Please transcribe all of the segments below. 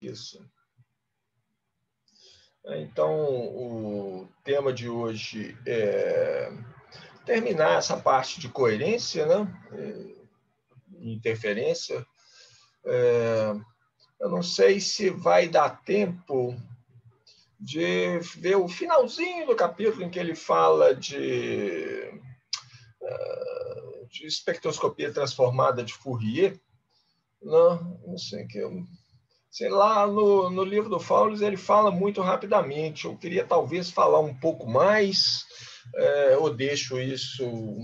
Isso. Então, o tema de hoje é terminar essa parte de coerência, né? Interferência. Eu não sei se vai dar tempo de ver o finalzinho do capítulo em que ele fala de espectroscopia transformada de Fourier. Não sei que eu... Sei lá, no livro do Fowles ele fala muito rapidamente. Eu queria talvez falar um pouco mais, ou deixo isso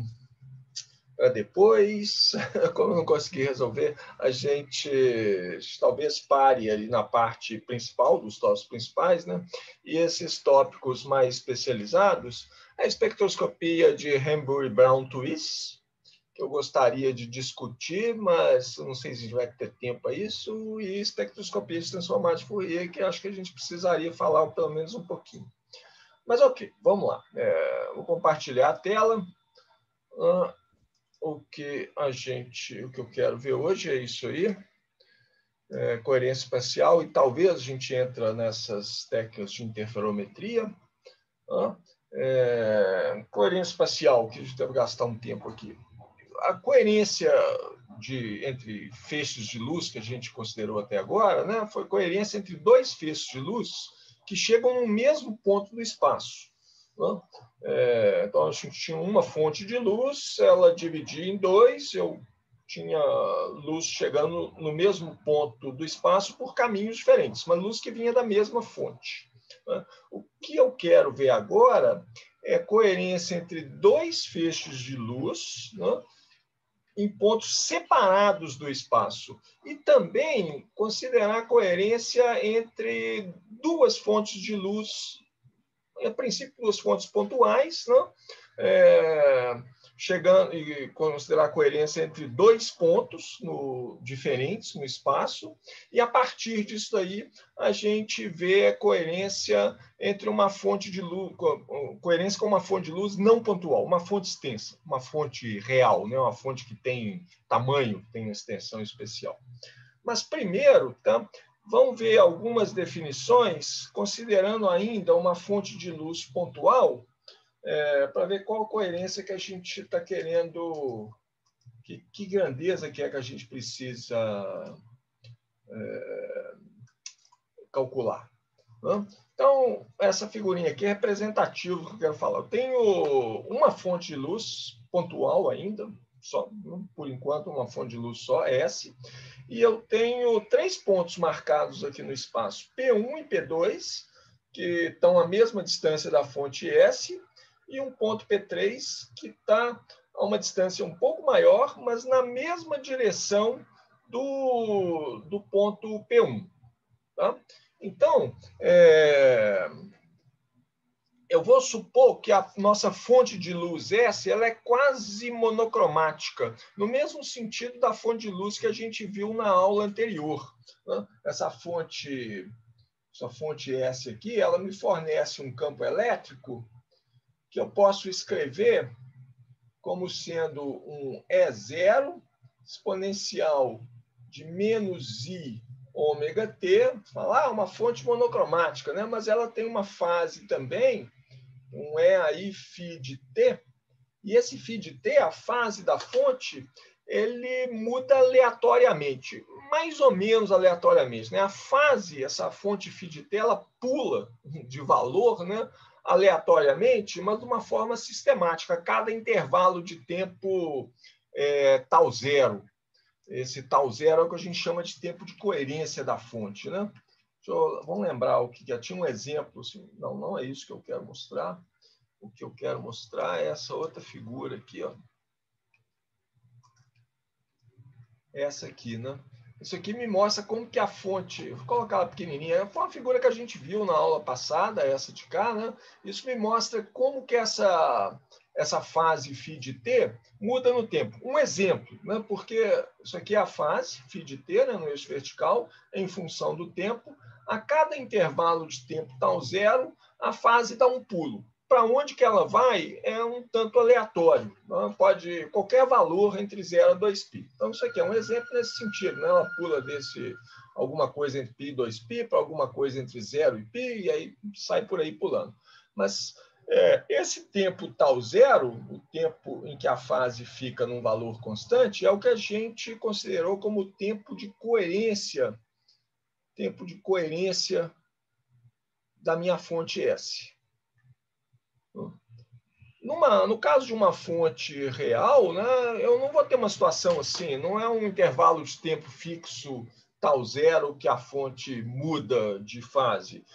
para depois. Como eu não consegui resolver, a gente talvez pare ali na parte principal, dos tópicos principais, né? E esses tópicos mais especializados, a espectroscopia de Hamburg-Brown-Twiss, que eu gostaria de discutir, mas não sei se vai ter tempo para isso, e espectroscopia de transformada de Fourier, que acho que a gente precisaria falar pelo menos um pouquinho. Mas ok, vamos lá. Vou compartilhar a tela. O que eu quero ver hoje é isso aí, coerência espacial, e talvez a gente entre nessas técnicas de interferometria. Coerência espacial, que a gente deve gastar um tempo aqui. A coerência entre feixes de luz que a gente considerou até agora, né, foi coerência entre dois feixes de luz que chegam no mesmo ponto do espaço. Né? Então, a gente tinha uma fonte de luz, ela dividia em dois, eu tinha luz chegando no mesmo ponto do espaço por caminhos diferentes, uma luz que vinha da mesma fonte. Né? O que eu quero ver agora é coerência entre dois feixes de luz, né, em pontos separados do espaço. E também considerar a coerência entre duas fontes de luz, a princípio duas fontes pontuais, né? Chegando e considerar a coerência entre dois pontos diferentes no espaço, e a partir disso aí a gente vê a coerência entre uma fonte de luz, coerência com uma fonte de luz não pontual, uma fonte extensa, uma fonte real, né? Uma fonte que tem tamanho, que tem uma extensão especial. Mas primeiro, tá? Vamos ver algumas definições, considerando ainda uma fonte de luz pontual, para ver qual a coerência que a gente está querendo, que grandeza que é que a gente precisa calcular. Né? Então, essa figurinha aqui é representativa do que eu quero falar. Eu tenho uma fonte de luz pontual ainda, só, por enquanto, uma fonte de luz só, S, e eu tenho três pontos marcados aqui no espaço, P1 e P2, que estão à mesma distância da fonte S, e um ponto P3, que está a uma distância um pouco maior, mas na mesma direção do ponto P1. Tá? Então, eu vou supor que a nossa fonte de luz S ela é quase monocromática, no mesmo sentido da fonte de luz que a gente viu na aula anterior. Né? Essa fonte S aqui, ela me fornece um campo elétrico que eu posso escrever como sendo um E0 exponencial de menos I ômega t, falar uma fonte monocromática, né? Mas ela tem uma fase também, um E aí φ de t, e esse φ de t, a fase da fonte, ele muda aleatoriamente, mais ou menos aleatoriamente, né? A fase, essa fonte φ de t, ela pula de valor, né? Aleatoriamente, mas de uma forma sistemática, cada intervalo de tempo tal zero. Esse tal zero é o que a gente chama de tempo de coerência da fonte, né? Vamos lembrar o que já tinha um exemplo. Assim, não é isso que eu quero mostrar. O que eu quero mostrar é essa outra figura aqui, ó. Essa aqui, né? Isso aqui me mostra como que a fonte, vou colocar ela pequenininha, foi uma figura que a gente viu na aula passada, essa de cá, né? Isso me mostra como que essa fase φ de t muda no tempo. Um exemplo, né? Porque isso aqui é a fase φ de t, né? No eixo vertical, em função do tempo. A cada intervalo de tempo tal zero, a fase dá um pulo. Para onde que ela vai é um tanto aleatório. Não? Pode qualquer valor entre 0 a 2π. Então, isso aqui é um exemplo nesse sentido. Né? Ela pula desse alguma coisa entre π e 2π, para alguma coisa entre 0 e π, e aí sai por aí pulando. Mas esse tempo tal zero, o tempo em que a fase fica num valor constante, é o que a gente considerou como tempo de coerência da minha fonte S. No caso de uma fonte real, né, eu não vou ter uma situação assim, não é um intervalo de tempo fixo tal zero que a fonte muda de fase.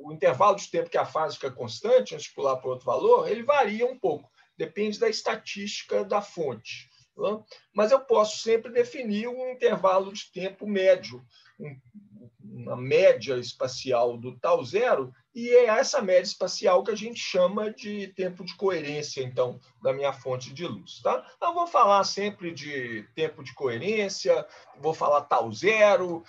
O intervalo de tempo que a fase fica constante, antes de pular para outro valor, ele varia um pouco, depende da estatística da fonte. Né? Mas eu posso sempre definir um intervalo de tempo médio, uma média espacial do tal zero, e é essa média espacial que a gente chama de tempo de coerência, então, da minha fonte de luz. Tá? Eu vou falar sempre de tempo de coerência, vou falar tal zero,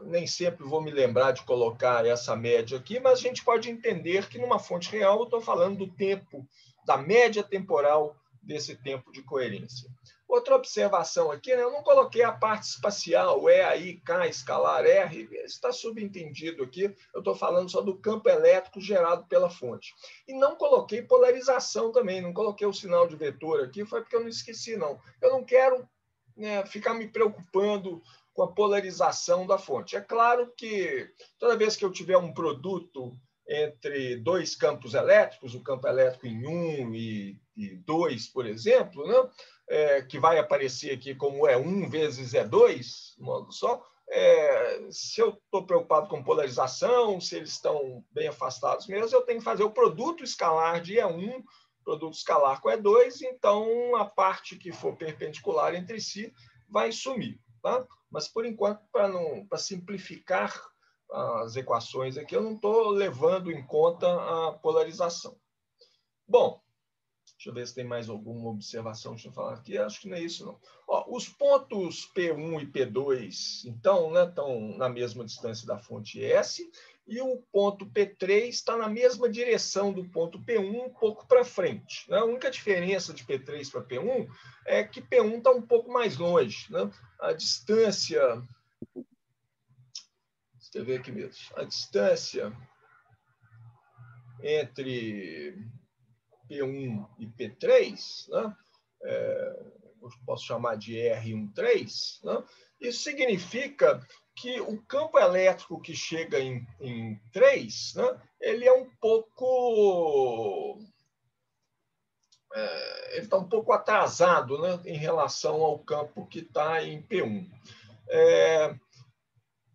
nem sempre vou me lembrar de colocar essa média aqui, mas a gente pode entender que numa fonte real eu estou falando do tempo, da média temporal desse tempo de coerência. Outra observação aqui, né? Eu não coloquei a parte espacial, E, I, K, escalar, R, está subentendido aqui, eu estou falando só do campo elétrico gerado pela fonte. E não coloquei polarização também, não coloquei o sinal de vetor aqui, foi porque eu não esqueci, não. Eu não quero, né, ficar me preocupando com a polarização da fonte. É claro que toda vez que eu tiver um produto entre dois campos elétricos, o campo elétrico em 1 e 2, por exemplo, né? Que vai aparecer aqui como E1 vezes E2, modo só, se eu estou preocupado com polarização, se eles estão bem afastados mesmo, eu tenho que fazer o produto escalar de E1, produto escalar com E2, então a parte que for perpendicular entre si vai sumir. Tá? Mas, por enquanto, para simplificar as equações aqui, eu não estou levando em conta a polarização. Bom, deixa eu ver se tem mais alguma observação que eu falar aqui. Acho que não é isso, não. Ó, os pontos P1 e P2, então, né, estão na mesma distância da fonte S, e o ponto P3 está na mesma direção do ponto P1, um pouco para frente. Né? A única diferença de P3 para P1 é que P1 está um pouco mais longe. Né? A distância... Deixa eu ver aqui mesmo. A distância entre P1 e P3, né? Eu posso chamar de R13, né? Isso significa que o campo elétrico que chega em 3, né? Ele é um pouco... ele está um pouco atrasado, né? Em relação ao campo que está em P1.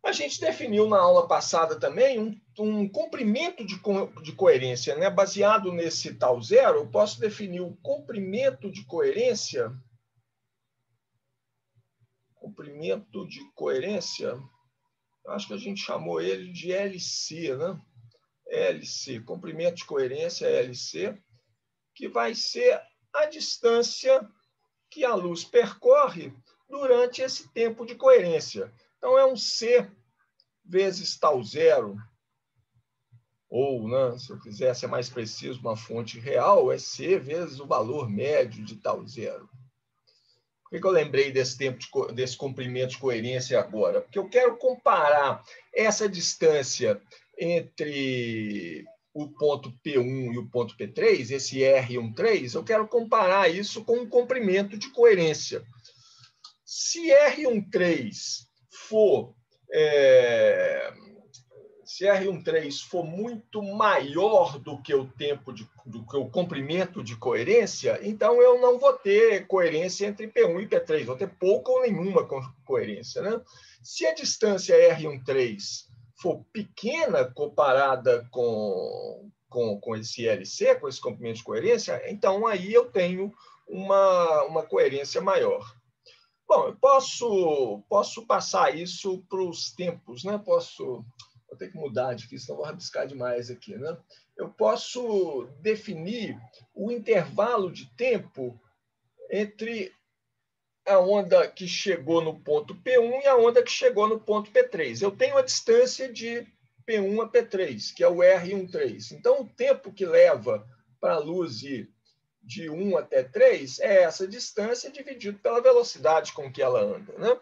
A gente definiu na aula passada também um comprimento de coerência, né? Baseado nesse tal zero, eu posso definir o comprimento de coerência. Comprimento de coerência, acho que a gente chamou ele de LC, né? LC, comprimento de coerência LC, que vai ser a distância que a luz percorre durante esse tempo de coerência. Então, é um C vezes tal zero, ou, né, se eu quiser ser mais preciso, uma fonte real, é C vezes o valor médio de tal zero. Por que eu lembrei desse comprimento de coerência agora? Porque eu quero comparar essa distância entre o ponto P1 e o ponto P3, esse R13, eu quero comparar isso com um comprimento de coerência. Se R13 for... se R13 for muito maior do que o comprimento de coerência, então eu não vou ter coerência entre P1 e P3, vou ter pouca ou nenhuma coerência. Né? Se a distância R13 for pequena comparada com esse LC, com esse comprimento de coerência, então aí eu tenho uma coerência maior. Bom, eu posso passar isso para os tempos, né? Vou ter que mudar aqui, senão vou rabiscar demais aqui, né? Eu posso definir o intervalo de tempo entre a onda que chegou no ponto P1 e a onda que chegou no ponto P3. Eu tenho a distância de P1 a P3, que é o R13. Então, o tempo que leva para a luz ir de 1 até 3 é essa distância dividido pela velocidade com que ela anda, né?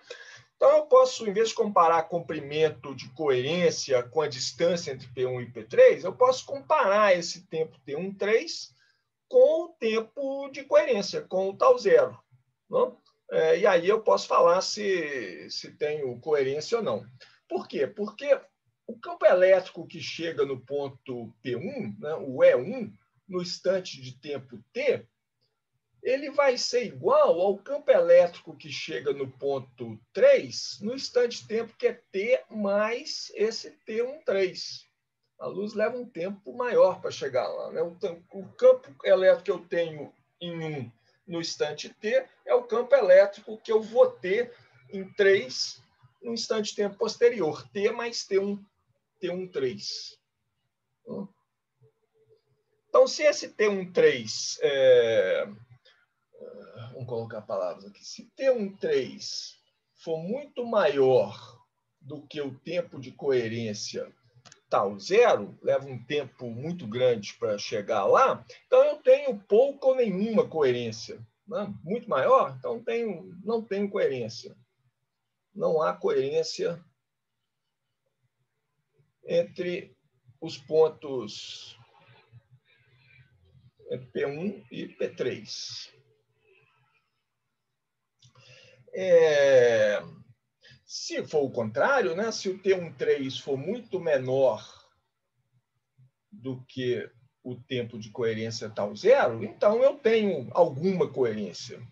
Então, eu posso, em vez de comparar comprimento de coerência com a distância entre P1 e P3, eu posso comparar esse tempo T13 com o tempo de coerência, com o tal zero. Não? E aí eu posso falar se tenho coerência ou não. Por quê? Porque o campo elétrico que chega no ponto P1, né, o E1, no instante de tempo T, ele vai ser igual ao campo elétrico que chega no ponto 3, no instante de tempo que é T mais esse T13. A luz leva um tempo maior para chegar lá. Né? O campo elétrico que eu tenho em 1 no instante T é o campo elétrico que eu vou ter em 3 no instante de tempo posterior. T mais T13. Então, se esse T13... vamos colocar palavras aqui. Se T13 for muito maior do que o tempo de coerência tal zero, leva um tempo muito grande para chegar lá, então eu tenho pouca ou nenhuma coerência. Né? Muito maior, então não tenho coerência. Não há coerência entre os pontos entre P1 e P3. Se for o contrário, né? Se o T13 for muito menor do que o tempo de coerência tal zero, então eu tenho alguma coerência,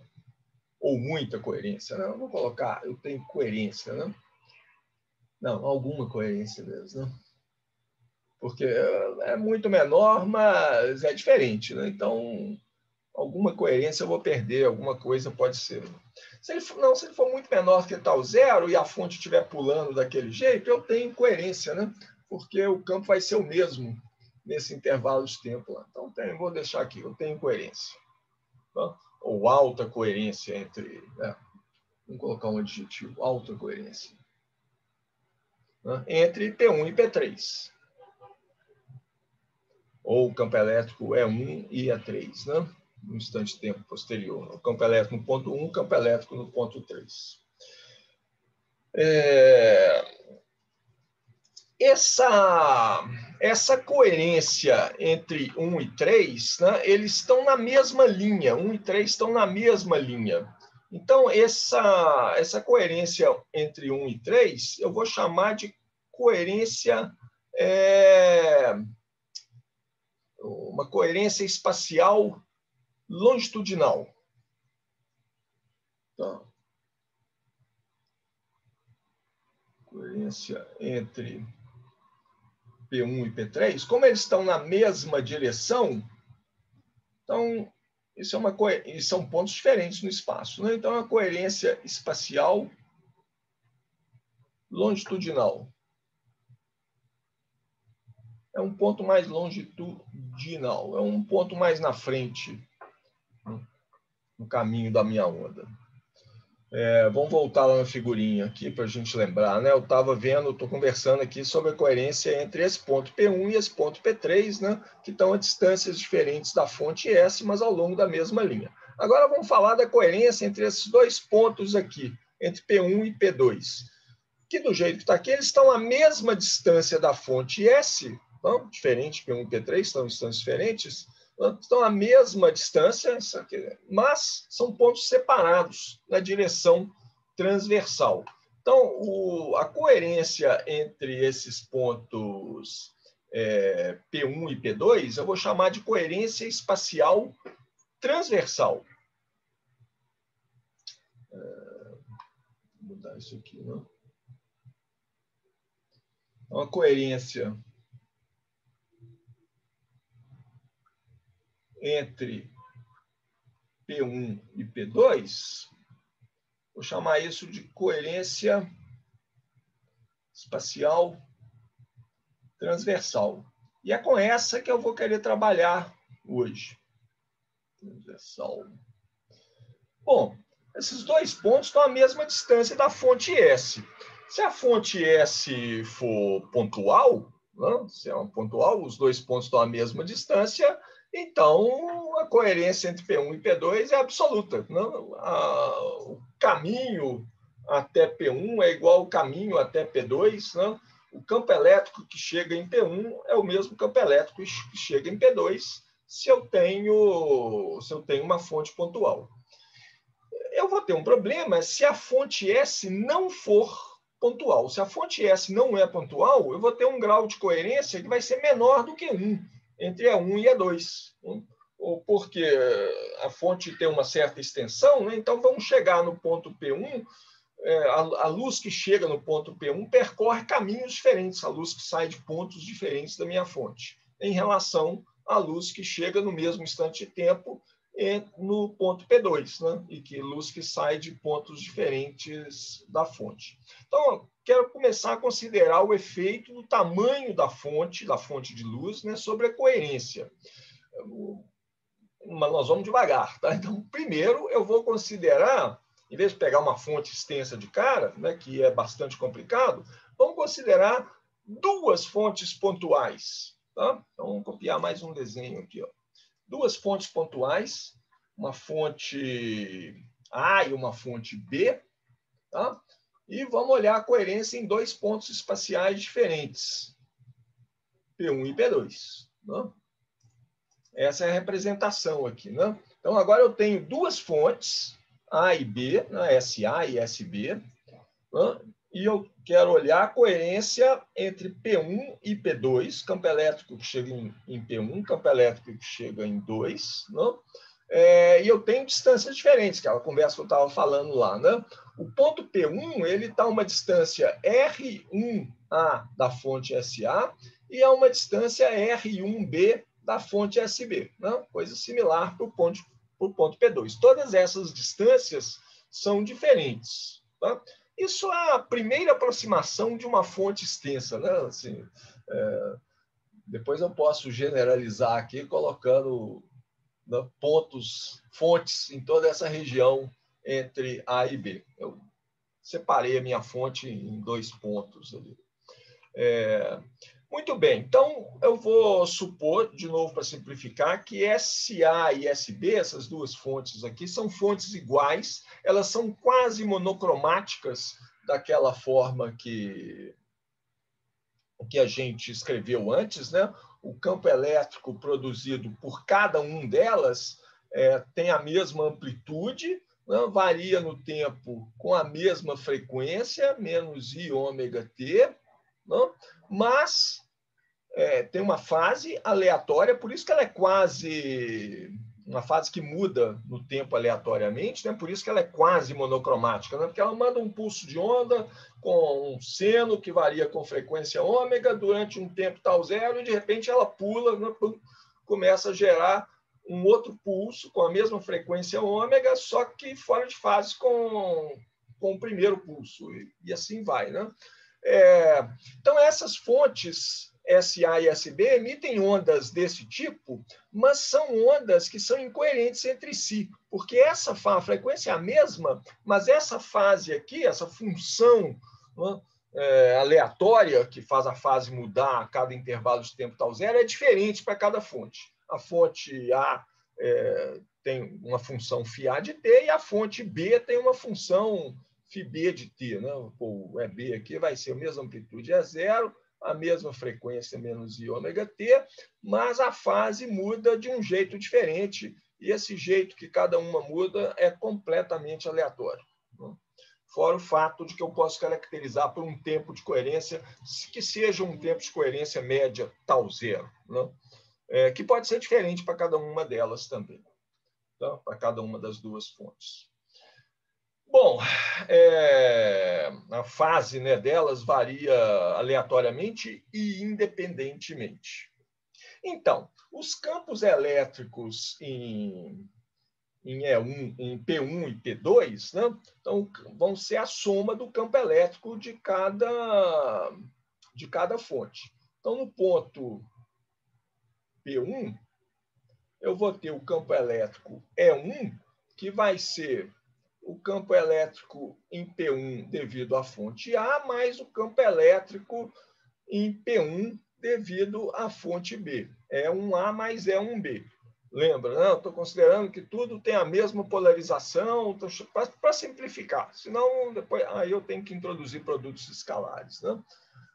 ou muita coerência. Né? Eu vou colocar, eu tenho coerência. Né? Não, alguma coerência mesmo. Né? Porque é muito menor, mas é diferente. Né? Então, alguma coerência eu vou perder, alguma coisa pode ser. Se ele for muito menor que tal zero e a fonte estiver pulando daquele jeito, eu tenho coerência, né? Porque o campo vai ser o mesmo nesse intervalo de tempo lá. Então, vou deixar aqui, eu tenho coerência. Tá? Ou alta coerência entre... Né? Vamos colocar um adjetivo, alta coerência. Né? Entre P1 e P3. Ou o campo elétrico E1 e E3, né? No instante de tempo posterior. O campo elétrico no ponto 1, o campo elétrico no ponto 3. Essa coerência entre 1 e 3, né, eles estão na mesma linha. 1 e 3 estão na mesma linha. Então, essa coerência entre 1 e 3, eu vou chamar de coerência... uma coerência espacial longitudinal. Então, coerência entre P1 e P3, como eles estão na mesma direção, então isso são pontos diferentes no espaço. Né? Então, é uma coerência espacial longitudinal. É um ponto mais longitudinal, é um ponto mais na frente no caminho da minha onda. Vamos voltar lá na figurinha aqui para a gente lembrar. Né? Eu estou conversando aqui sobre a coerência entre esse ponto P1 e esse ponto P3, né? Que estão a distâncias diferentes da fonte S, mas ao longo da mesma linha. Agora vamos falar da coerência entre esses dois pontos aqui, entre P1 e P2. Que do jeito que está aqui, eles estão à mesma distância da fonte S, não? Diferente, P1 e P3 estão em distâncias diferentes, estão à mesma distância, mas são pontos separados na direção transversal. Então, a coerência entre esses pontos P1 e P2, eu vou chamar de coerência espacial transversal. Vou mudar isso aqui, né? Uma coerência entre P1 e P2, vou chamar isso de coerência espacial transversal. E é com essa que eu vou querer trabalhar hoje. Transversal. Bom, esses dois pontos estão à mesma distância da fonte S. Se a fonte S for pontual, né? Se é uma pontual, os dois pontos estão à mesma distância, então a coerência entre P1 e P2 é absoluta. Não? O caminho até P1 é igual ao caminho até P2, né? O campo elétrico que chega em P1 é o mesmo campo elétrico que chega em P2 se eu tenho uma fonte pontual. Eu vou ter um problema se a fonte S não for pontual. Se a fonte S não é pontual, eu vou ter um grau de coerência que vai ser menor do que 1, entre E1 e E2. Ou porque a fonte tem uma certa extensão, né? Então vamos chegar no ponto P1, a luz que chega no ponto P1 percorre caminhos diferentes, a luz que sai de pontos diferentes da minha fonte, em relação à luz que chega no mesmo instante de tempo no ponto P2, né? E que luz que sai de pontos diferentes da fonte. Então, quero começar a considerar o efeito do tamanho da fonte de luz, né, sobre a coerência. Mas nós vamos devagar, tá? Então, primeiro eu vou considerar, em vez de pegar uma fonte extensa de cara, né, que é bastante complicado, vamos considerar duas fontes pontuais, tá? Então, vamos copiar mais um desenho aqui, ó. Duas fontes pontuais, uma fonte A e uma fonte B, tá? E vamos olhar a coerência em dois pontos espaciais diferentes, P1 e P2, né? Essa é a representação aqui, né? Então, agora eu tenho duas fontes, A e B, né? SA e SB, né? E eu quero olhar a coerência entre P1 e P2, campo elétrico que chega em P1, campo elétrico que chega em 2, né? E eu tenho distâncias diferentes, que é a conversa que eu estava falando lá, né? O ponto P1 ele está a uma distância R1A da fonte SA e a uma distância R1B da fonte SB, né? Coisa similar para o ponto P2. Todas essas distâncias são diferentes, tá? Isso é a primeira aproximação de uma fonte extensa, né? Assim, depois eu posso generalizar aqui colocando, né, fontes em toda essa região entre A e B. Eu separei a minha fonte em dois pontos ali. Muito bem, então eu vou supor, de novo para simplificar, que SA e SB, essas duas fontes aqui, são fontes iguais, elas são quase monocromáticas, daquela forma que a gente escreveu antes, né? O campo elétrico produzido por cada um delas tem a mesma amplitude, né? Varia no tempo com a mesma frequência, menos I ômega T, né? Mas tem uma fase aleatória, por isso que ela é quase uma fase que muda no tempo aleatoriamente, né? Por isso que ela é quase monocromática, né? Porque ela manda um pulso de onda com um seno que varia com frequência ômega durante um tempo tal zero e de repente ela pula, né? Começa a gerar um outro pulso com a mesma frequência ômega, só que fora de fase com o primeiro pulso e assim vai, né? Então essas fontes SA e SB emitem ondas desse tipo, mas são ondas que são incoerentes entre si, porque a frequência é a mesma, mas essa fase aqui, essa função, né, aleatória, que faz a fase mudar a cada intervalo de tempo tal zero, é diferente para cada fonte. A fonte A tem uma função φA de t e a fonte B tem uma função φB de t, né? O EB aqui vai ser a mesma amplitude, é zero, a mesma frequência menos I ômega T, mas a fase muda de um jeito diferente, e esse jeito que cada uma muda é completamente aleatório. Fora o fato de que eu posso caracterizar por um tempo de coerência que seja um tempo de coerência média tal zero, né? Que pode ser diferente para cada uma delas também, tá? Para cada uma das duas fontes. Bom, a fase, né, delas varia aleatoriamente e independentemente. Então, os campos elétricos em P1 e P2, né, então, vão ser a soma do campo elétrico de cada fonte. Então, no ponto P1, eu vou ter o campo elétrico E1, que vai ser o campo elétrico em P1 devido à fonte A, mais o campo elétrico em P1 devido à fonte B. É um A mais é um B. Lembra, né? Eu estou considerando que tudo tem a mesma polarização, para simplificar. Senão, depois, aí eu tenho que introduzir produtos escalares, né?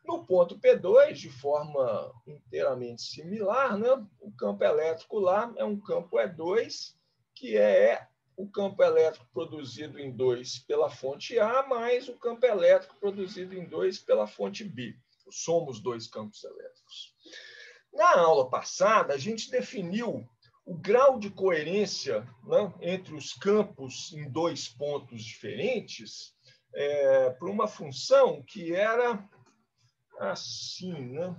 No ponto P2, de forma inteiramente similar, né? O campo elétrico lá é um campo E2, que é o campo elétrico produzido em 2 pela fonte A, mais o campo elétrico produzido em 2 pela fonte B. Somos dois campos elétricos. Na aula passada, a gente definiu o grau de coerência, né, entre os campos em dois pontos diferentes para uma função que era assim, né?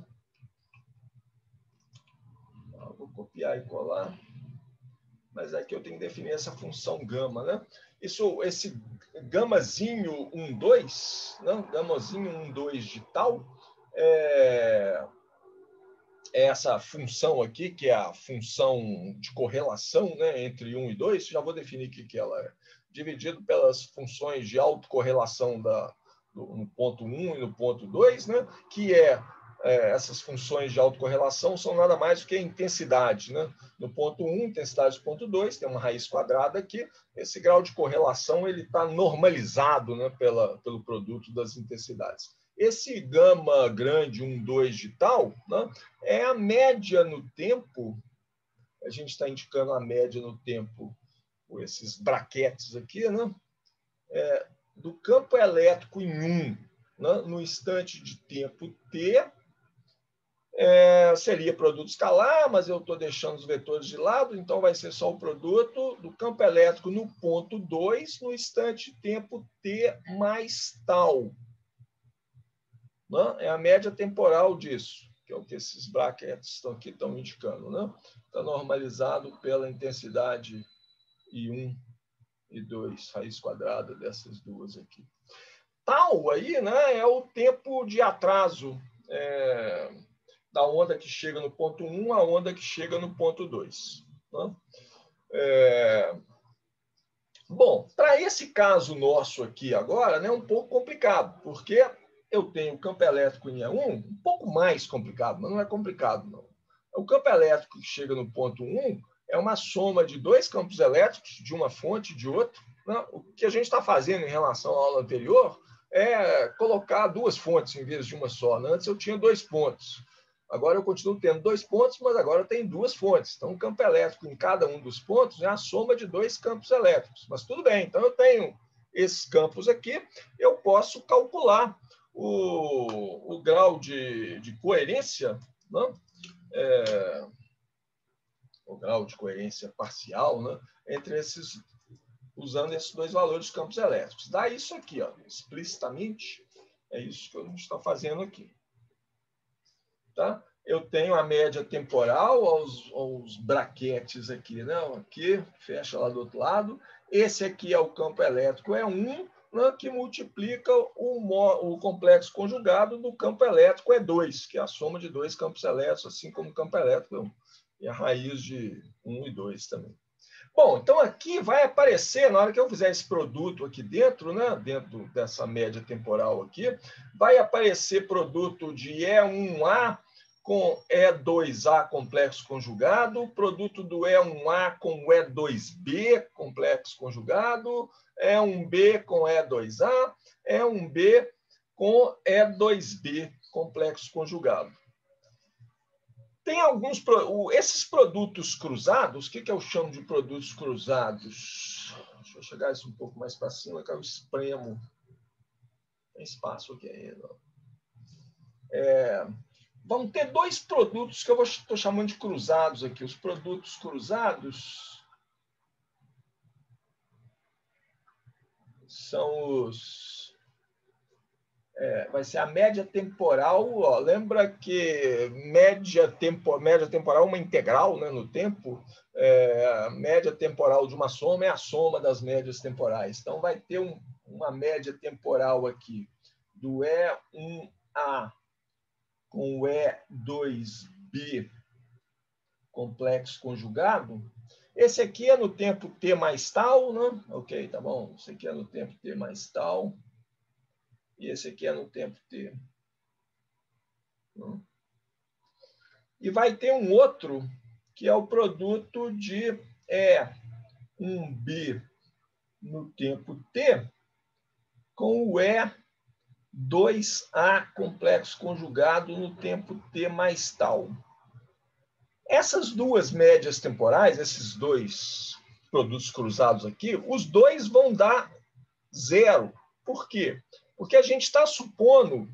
Vou copiar e colar. Mas aqui eu tenho que definir essa função gama, né? Esse gamazinho 1, 2, né? Gamazinho 1, 2 de tal, é essa função aqui, que é a função de correlação, né, entre 1 e 2, já vou definir o que ela é. Dividido pelas funções de autocorrelação no ponto 1 e no ponto 2, né, que essas funções de autocorrelação são nada mais do que a intensidade. Né? No ponto 1, intensidade do ponto 2, tem uma raiz quadrada aqui. Esse grau de correlação está normalizado, né, pelo produto das intensidades. Esse gama grande 1, 2 de tal, né, é a média no tempo. A gente está indicando a média no tempo com esses braquetes aqui, né, do campo elétrico em 1, né, no instante de tempo t, seria produto escalar, mas eu estou deixando os vetores de lado, então vai ser só o produto do campo elétrico no ponto 2, no instante de tempo t mais tal. Né? É a média temporal disso, que é o que esses brackets aqui estão indicando. Né? Está normalizado pela intensidade I1 e 2, raiz quadrada dessas duas aqui. Tal aí, né, é o tempo de atraso da onda que chega no ponto 1 à onda que chega no ponto 2. Né? Bom, para esse caso nosso aqui agora, né, é um pouco complicado, porque eu tenho o campo elétrico em E1, um pouco mais complicado, mas não é complicado, não. O campo elétrico que chega no ponto 1 é uma soma de dois campos elétricos, de uma fonte e de outra. Né? O que a gente está fazendo em relação à aula anterior é colocar duas fontes em vez de uma só. Antes eu tinha 2 pontos. Agora eu continuo tendo 2 pontos, mas agora eu tenho 2 fontes. Então, o campo elétrico em cada um dos pontos é a soma de 2 campos elétricos. Mas tudo bem, então eu tenho esses campos aqui, eu posso calcular o grau de coerência, né? O grau de coerência parcial, né? Usando esses dois valores de campos elétricos. Dá isso aqui, ó, explicitamente, é isso que a gente está fazendo aqui. Tá? Eu tenho a média temporal aos braquetes aqui, né? Aqui, fecha lá do outro lado. Esse aqui é o campo elétrico, é 1, né, que multiplica o complexo conjugado do campo elétrico é 2, que é a soma de 2 campos elétricos, assim como o campo elétrico é 1. E a raiz de 1 e 2 também. Bom, então aqui vai aparecer, na hora que eu fizer esse produto aqui dentro, né, dentro dessa média temporal aqui, vai aparecer produto de E1A com E2A complexo conjugado, produto do E1A com E2B complexo conjugado, E1B com E2A, E1B com E2B complexo conjugado. Tem alguns... Esses produtos cruzados, o que eu chamo de produtos cruzados? Deixa eu chegar isso um pouco mais para cima, que eu espremo. Tem espaço aqui ainda. Vão ter 2 produtos que eu estou chamando de cruzados aqui. Os produtos cruzados são os... vai ser a média temporal. Ó, lembra que média temporal é uma integral, né, no tempo. A média temporal de uma soma é a soma das médias temporais. Então, vai ter uma média temporal aqui do E1A com o E2B complexo conjugado. Esse aqui é no tempo t mais tal, né? Ok, tá bom. Esse aqui é no tempo t mais tal. E esse aqui é no tempo t. E vai ter um outro que é o produto de E1B no tempo t com o E2A complexo conjugado no tempo t mais tal. Essas duas médias temporais, esses dois produtos cruzados aqui, os dois vão dar zero. Por quê? Porque a gente está supondo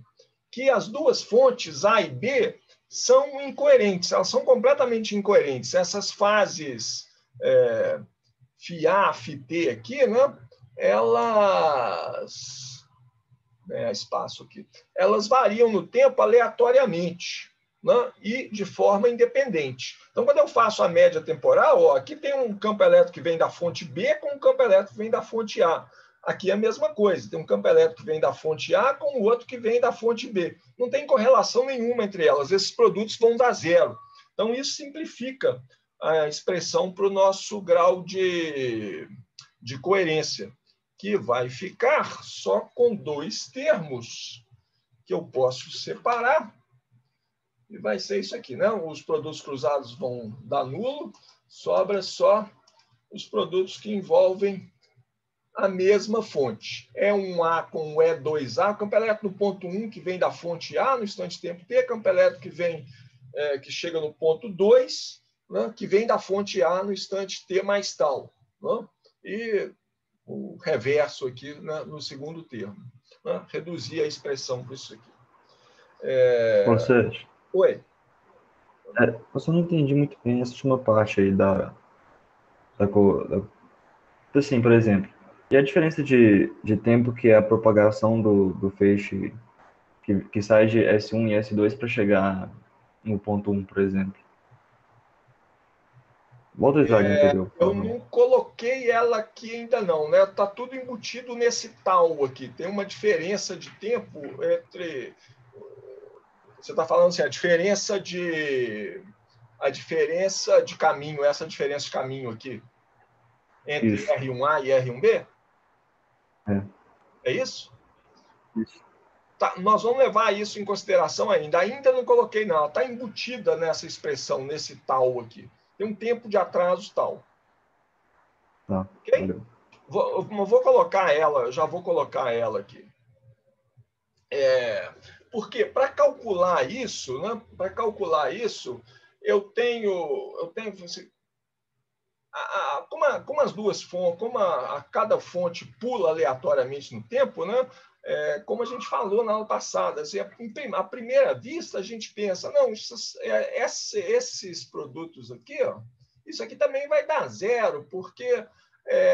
que as duas fontes A e B são incoerentes, elas são completamente incoerentes. Essas fases φA, φT aqui, né, elas... espaço aqui. Elas variam no tempo aleatoriamente, né, e de forma independente. Então, quando eu faço a média temporal, aqui tem um campo elétrico que vem da fonte B com um campo elétrico que vem da fonte A. Aqui é a mesma coisa, tem um campo elétrico que vem da fonte A com o outro que vem da fonte B. Não tem correlação nenhuma entre elas, esses produtos vão dar zero. Então, isso simplifica a expressão para o nosso grau de coerência, que vai ficar só com dois termos que eu posso separar, e vai ser isso aqui, né? Os produtos cruzados vão dar nulo, sobra só os produtos que envolvem a mesma fonte. E1A com E2A, campo elétrico no ponto 1, que vem da fonte A no instante tempo t, campo elétrico que chega no ponto 2, né, que vem da fonte A no instante t mais tal. Né? E o reverso aqui, né, no segundo termo. Né? Reduzir a expressão para isso aqui. Ou seja, Oi? eu só não entendi muito bem essa última parte aí assim, por exemplo, e a diferença de tempo que é a propagação do feixe que sai de S1 e S2 para chegar no ponto 1, por exemplo? Volta o slide anterior, por Eu favor. não coloquei ela aqui ainda não, né? Está tudo embutido nesse tal aqui. Tem uma diferença de tempo entre... Você está falando assim, a diferença de caminho, essa diferença de caminho aqui, entre Isso. R1A e R1B? É. É isso? Isso. Tá, nós vamos levar isso em consideração ainda. Ainda não coloquei, não. Ela está embutida nessa expressão, nesse tal aqui. Tem um tempo de atraso tal. Tá, Ok? valeu. Vou colocar ela, já vou colocar ela aqui. Porque para calcular isso, né? Para calcular isso, eu tenho como as duas fontes, como cada fonte pula aleatoriamente no tempo, né? Como a gente falou na aula passada, assim, à primeira vista a gente pensa, não, esses produtos aqui, ó, isso aqui também vai dar zero, porque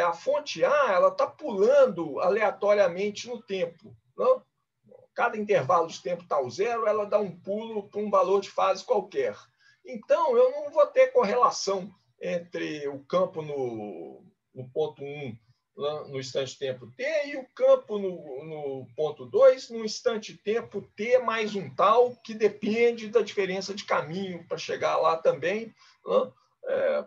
a fonte A ela está pulando aleatoriamente no tempo, não? Cada intervalo de tempo tal zero, ela dá um pulo para um valor de fase qualquer. Então, eu não vou ter correlação entre o campo no ponto 1, no instante tempo t, e o campo no ponto 2, no instante tempo t mais um tal, que depende da diferença de caminho para chegar lá também, né?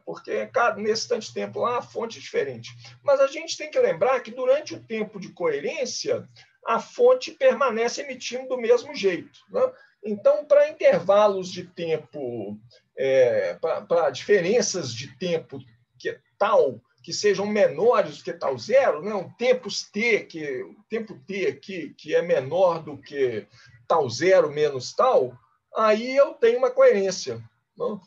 Porque nesse instante tempo lá a fonte é diferente. Mas a gente tem que lembrar que durante o tempo de coerência, a fonte permanece emitindo do mesmo jeito. Né? Então, para intervalos de tempo, para diferenças de tempo que é tal, que sejam menores do que tal zero, né? O tempo t aqui, que é menor do que tal zero menos tal, aí eu tenho uma coerência. Né?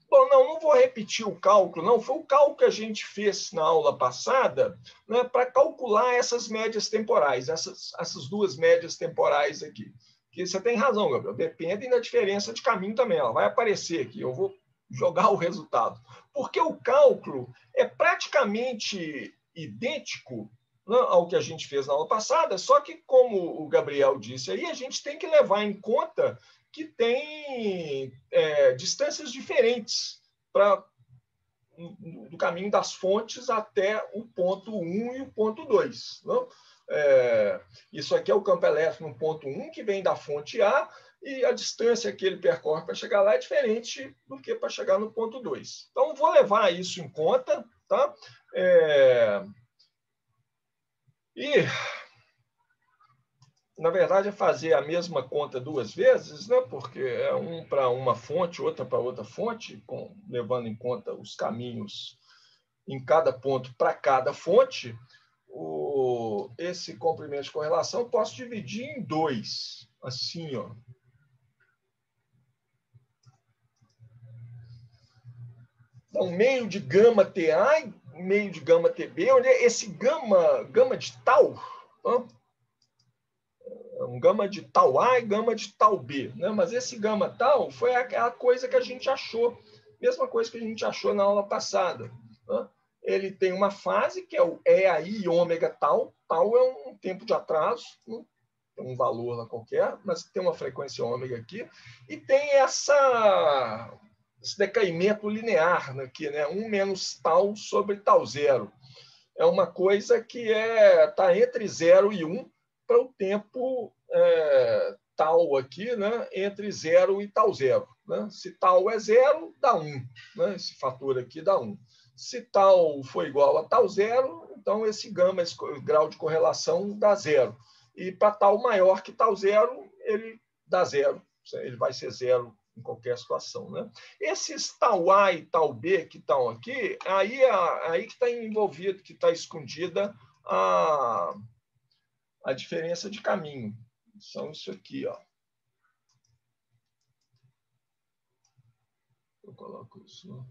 Bom, não vou repetir o cálculo, não. Foi o cálculo que a gente fez na aula passada, né, para calcular essas médias temporais, essas duas médias temporais aqui. Que você tem razão, Gabriel, dependem da diferença de caminho também. Ela vai aparecer aqui, eu vou jogar o resultado. Porque o cálculo é praticamente idêntico, né, ao que a gente fez na aula passada, só que, como o Gabriel disse aí, a gente tem que levar em conta que tem distâncias diferentes do caminho das fontes até o ponto 1 e o ponto 2. Não? Isso aqui é o campo elétrico no ponto 1, que vem da fonte A, e a distância que ele percorre para chegar lá é diferente do que para chegar no ponto 2. Então, vou levar isso em conta. Tá? E na verdade, é fazer a mesma conta duas vezes, né? Porque é um para uma fonte, outra para outra fonte, levando em conta os caminhos em cada ponto para cada fonte. Esse comprimento de correlação eu posso dividir em dois, assim, ó. Então, meio de gama TA e meio de gama TB, onde esse gama de tal, ó, um gama de tal A e gama de tal B, né? Mas esse gama tal foi a coisa que a gente achou, mesma coisa que a gente achou na aula passada, né? Ele tem uma fase que é o EAI ômega tal, tal é um tempo de atraso, né? Tem um valor lá qualquer, mas tem uma frequência ômega aqui, e tem esse decaimento linear aqui, né? 1 menos tal sobre tal zero. É uma coisa que está entre 0 e 1 para o tempo tal aqui, né? Entre 0 e tal zero. Né? Se tal é 0, dá 1. Né? Esse fator aqui dá 1. Se tal for igual a tal zero, então esse gama, esse grau de correlação, dá 0. E para tal maior que tal zero, ele dá 0. Ele vai ser 0 em qualquer situação, né? Esses tal A e tal B que estão aqui, aí que está envolvido, que está escondida a diferença de caminho. São isso aqui, ó. Eu coloco isso.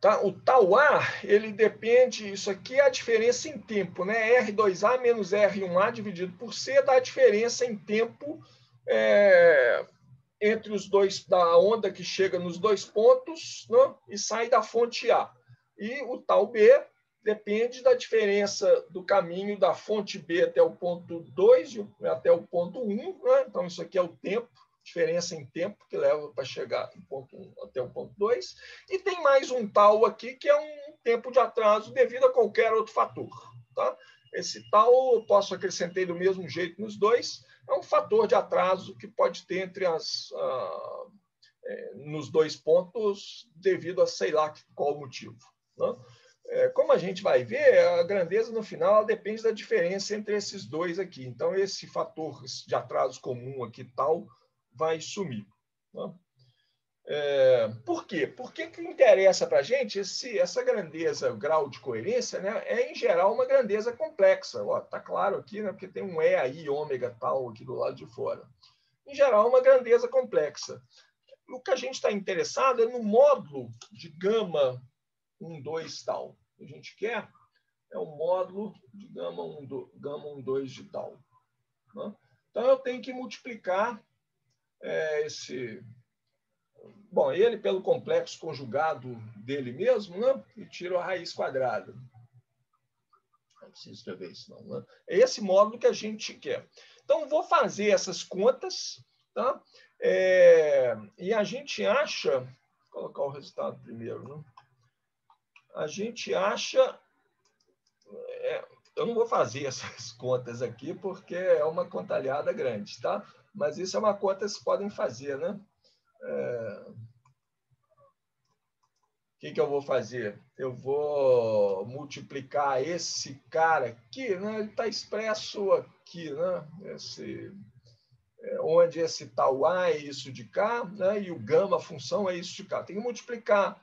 Tá? O tal A, ele depende, isso aqui é a diferença em tempo, né? R2A menos R1A dividido por C dá a diferença em tempo entre os dois, da onda que chega nos dois pontos, né? E sai da fonte A. E o tal B depende da diferença do caminho da fonte B até o ponto 2 e até o ponto 1. Né? Então, isso aqui é o tempo, diferença em tempo que leva para chegar do ponto 1 até o ponto 2. E tem mais um tal aqui, que é um tempo de atraso devido a qualquer outro fator. Tá? Esse tal eu posso acrescentar do mesmo jeito nos dois. É um fator de atraso que pode ter entre nos dois pontos devido a sei lá qual motivo. Né? Como a gente vai ver, a grandeza no final depende da diferença entre esses dois aqui. Então, esse fator de atraso comum aqui tal vai sumir. Né? Por quê? Por que interessa para a gente essa grandeza, o grau de coerência, né? É, em geral, uma grandeza complexa. Está claro aqui, né? Porque tem um E aí, ômega tal, aqui do lado de fora. Em geral, uma grandeza complexa. O que a gente está interessado é no módulo de gama 1, 2 tal. O que a gente quer é o módulo de gama 1, 2 de tal. Né? Então, eu tenho que multiplicar esse... Bom, ele pelo complexo conjugado dele mesmo, né? E tiro a raiz quadrada. Não preciso escrever isso, não. Né? É esse módulo que a gente quer. Então, vou fazer essas contas, tá? E a gente acha... Vou colocar o resultado primeiro, né? A gente acha... eu não vou fazer essas contas aqui, porque é uma contalhada grande, tá? Mas isso é uma conta que vocês podem fazer, né? O que eu vou fazer? Eu vou multiplicar esse cara aqui, né? Ele está expresso aqui, né? Onde esse tal A é isso de cá, né? E o gama, a função, é isso de cá. Tem que multiplicar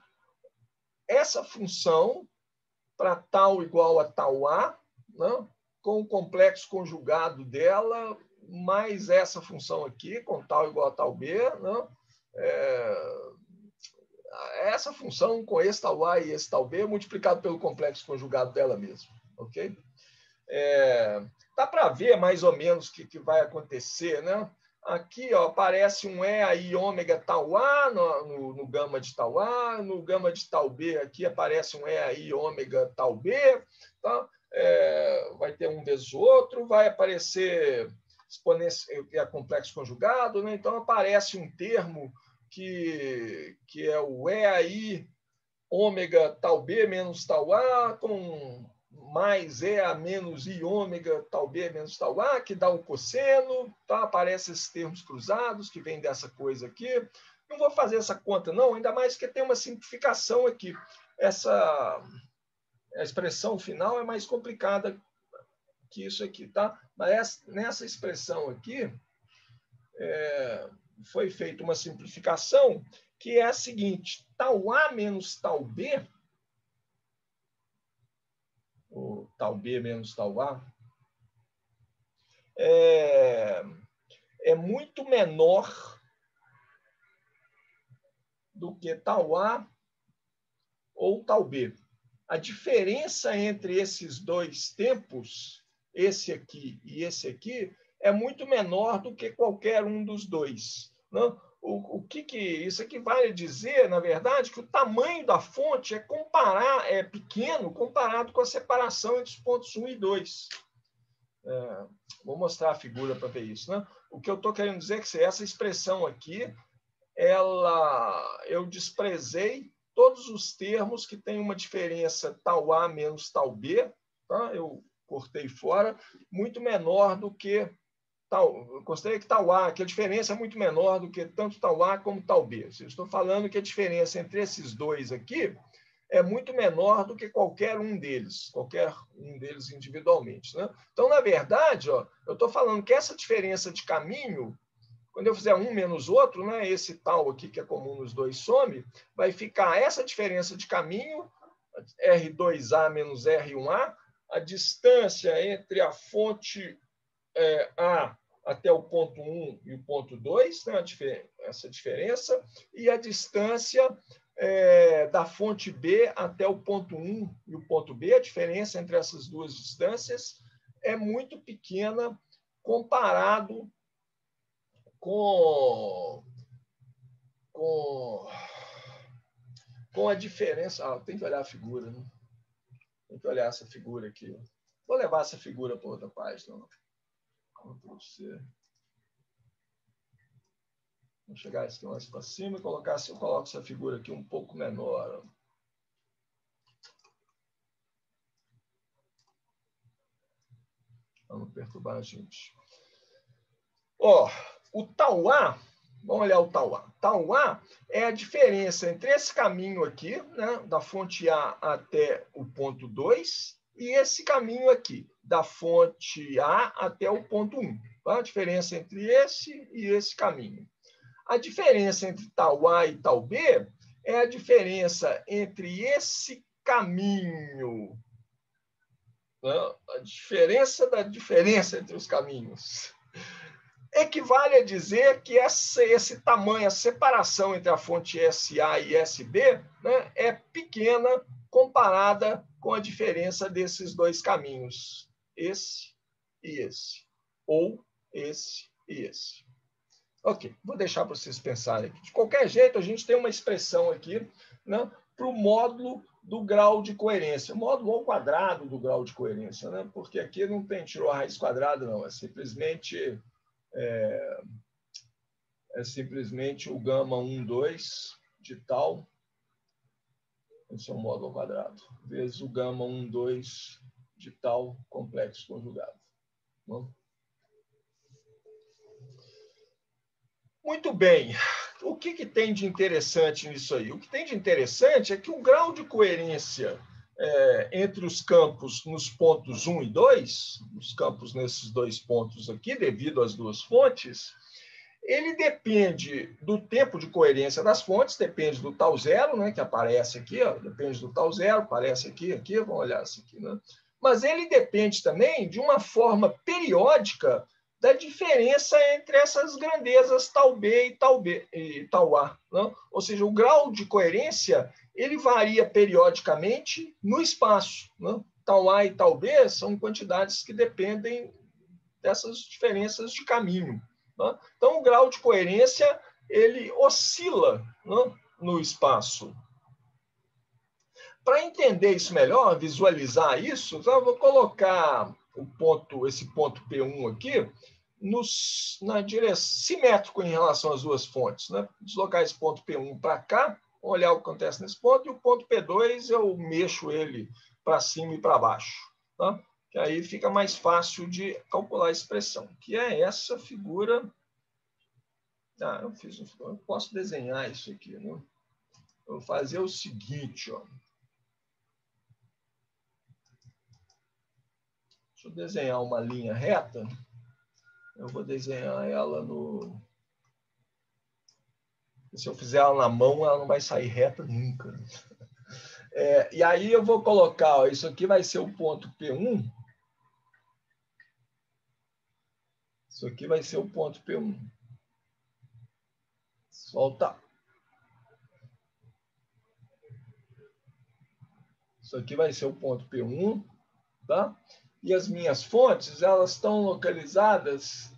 essa função para tal igual a tal A, né? Com o complexo conjugado dela, mais essa função aqui, com tal igual a tal B, né? Essa função com esse tal A e esse tal B multiplicado pelo complexo conjugado dela mesma. Ok? Dá para ver mais ou menos o que vai acontecer, né? Aqui ó, aparece um E aí ômega tal A no gama de tal A, no gama de tal B aqui aparece um E aí ômega tal B, tá? Vai ter um vezes o outro, vai aparecer exponencial, complexo conjugado, né? Então aparece um termo que é o E aí ômega tal B menos tal A, com mais E a menos I ômega tal B menos tal A, que dá um cosseno, tá? Aparecem esses termos cruzados que vêm dessa coisa aqui. Não vou fazer essa conta, não, ainda mais que tem uma simplificação aqui. A expressão final é mais complicada que isso aqui, tá? Mas nessa expressão aqui, foi feita uma simplificação que é a seguinte: tal A menos tal B, ou tal B menos tal A, é muito menor do que tal A ou tal B. A diferença entre esses dois tempos, esse aqui e esse aqui, é muito menor do que qualquer um dos dois. Não? O que isso aqui vai dizer, na verdade, que o tamanho da fonte é pequeno comparado com a separação entre os pontos 1 e 2. Vou mostrar a figura para ver isso. Né? O que eu estou querendo dizer é que essa expressão aqui, eu desprezei todos os termos que têm uma diferença tal A menos tal B, tá? Eu cortei fora, muito menor do que tal. Eu considerei que tal A, que a diferença é muito menor do que tanto tal A como tal B. Eu estou falando que a diferença entre esses dois aqui é muito menor do que qualquer um deles individualmente. Né? Então, na verdade, eu estou falando que essa diferença de caminho, quando eu fizer um menos outro, né, esse tal aqui que é comum nos dois some, vai ficar essa diferença de caminho, R2A menos R1A, a distância entre a fonte A até o ponto 1 e o ponto 2, né, essa diferença, e a distância da fonte B até o ponto 1 e o ponto B, a diferença entre essas duas distâncias é muito pequena comparado com a diferença. Tem que olhar a figura, né? Tem que olhar essa figura aqui. Vou levar essa figura para outra página. Ctrl+C. Vou chegar aqui mais para cima e colocar, se eu coloco essa figura aqui um pouco menor. Para não perturbar a gente. O tal A, vamos olhar o tal A. Tal A é a diferença entre esse caminho aqui, né, da fonte A até o ponto 2, e esse caminho aqui, da fonte A até o ponto 1. Tá? A diferença entre esse e esse caminho. A diferença entre tal A e tal B é a diferença entre esse caminho, né? A diferença da diferença entre os caminhos. Equivale a dizer que esse tamanho, a separação entre a fonte SA e SB, né, é pequena comparada com a diferença desses dois caminhos, esse e esse, ou esse e esse. Ok, vou deixar para vocês pensarem aqui. De qualquer jeito, a gente tem uma expressão aqui, né, para o módulo do grau de coerência, módulo ao quadrado do grau de coerência, né, porque aqui não tem tirou a raiz quadrada, não, é simplesmente o gama 1, 2 de tal, esse é o módulo ao quadrado, vezes o gama 1, 2 de tal complexo conjugado. Bom? Muito bem. O que tem de interessante nisso aí? O que tem de interessante é que o grau de coerência entre os campos nos pontos 1 e 2, os campos nesses dois pontos aqui, devido às duas fontes, ele depende do tempo de coerência das fontes, depende do tal zero, né, que aparece aqui, depende do tal zero, aparece aqui, vamos olhar isso aqui. Né? Mas ele depende também de uma forma periódica da diferença entre essas grandezas tal B e tal A. Né? Ou seja, o grau de coerência ele varia periodicamente no espaço. Né? Tal A e tal B são quantidades que dependem dessas diferenças de caminho. Né? Então, o grau de coerência ele oscila, né, no espaço. Para entender isso melhor, visualizar isso, então eu vou colocar esse ponto P1 aqui na direção simétrico em relação às duas fontes. Né? Deslocar esse ponto P1 para cá, olhar o que acontece nesse ponto, e o ponto P2 eu mexo ele para cima e para baixo. Tá? Que aí fica mais fácil de calcular a expressão, que é essa figura. Eu posso desenhar isso aqui. Né? Eu vou fazer o seguinte. Deixa Deixa eu desenhar uma linha reta. Eu vou desenhar ela no... Se eu fizer ela na mão, ela não vai sair reta nunca. E aí eu vou colocar, ó, isso aqui vai ser o ponto P1. Isso aqui vai ser o ponto P1. Solta. Isso aqui vai ser o ponto P1, tá? E as minhas fontes, elas estão localizadas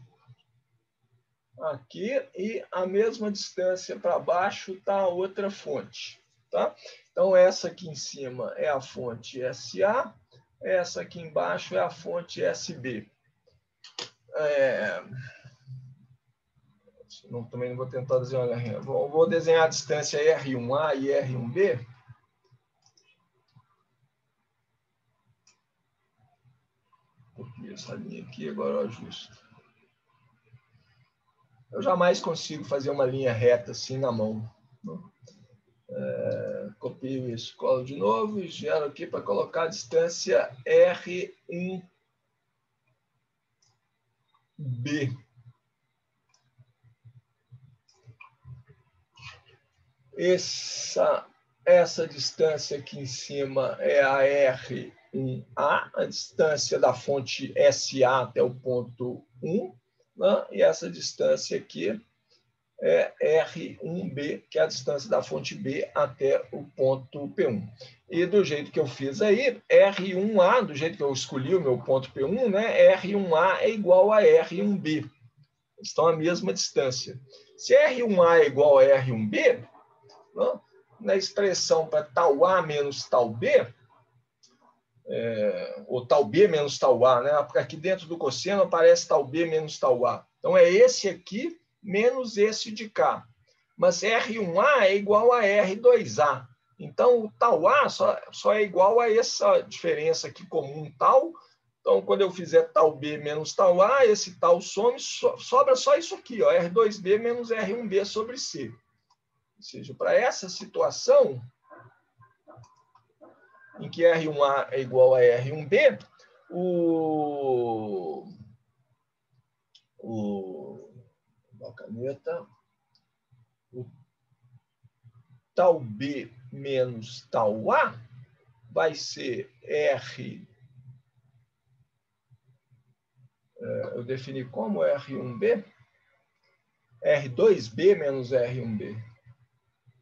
aqui e a mesma distância para baixo está a outra fonte, tá? Então, essa aqui em cima é a fonte SA, essa aqui embaixo é a fonte SB. Também não vou tentar desenhar. Vou desenhar a distância R1A e R1B. Copio essa linha aqui, agora eu ajusto. Eu jamais consigo fazer uma linha reta assim na mão. Copio isso, colo de novo e gero aqui para colocar a distância R1B. Essa distância aqui em cima é a R1A, a distância da fonte SA até o ponto 1, né? E essa distância aqui é R1B, que é a distância da fonte B até o ponto P1. E do jeito que eu fiz aí, R1A, do jeito que eu escolhi o meu ponto P1, né, R1A é igual a R1B. Estão à mesma distância. Se R1A é igual a R1B, né, na expressão para tal A menos tal B, ou tal B menos tal A, né? Porque aqui dentro do cosseno aparece tal B menos tal A. Então, é esse aqui menos esse de cá. Mas R1A é igual a R2A. Então, o tal A só é igual a essa diferença aqui comum tal. Então, quando eu fizer tal B menos tal A, esse tal some, sobra só isso aqui, ó, R2B menos R1B sobre C. Ou seja, para essa situação, em que R1A é igual a R1B, a caneta, o tal B menos tal A vai ser R, eu defini como R1B, R2B menos R1B.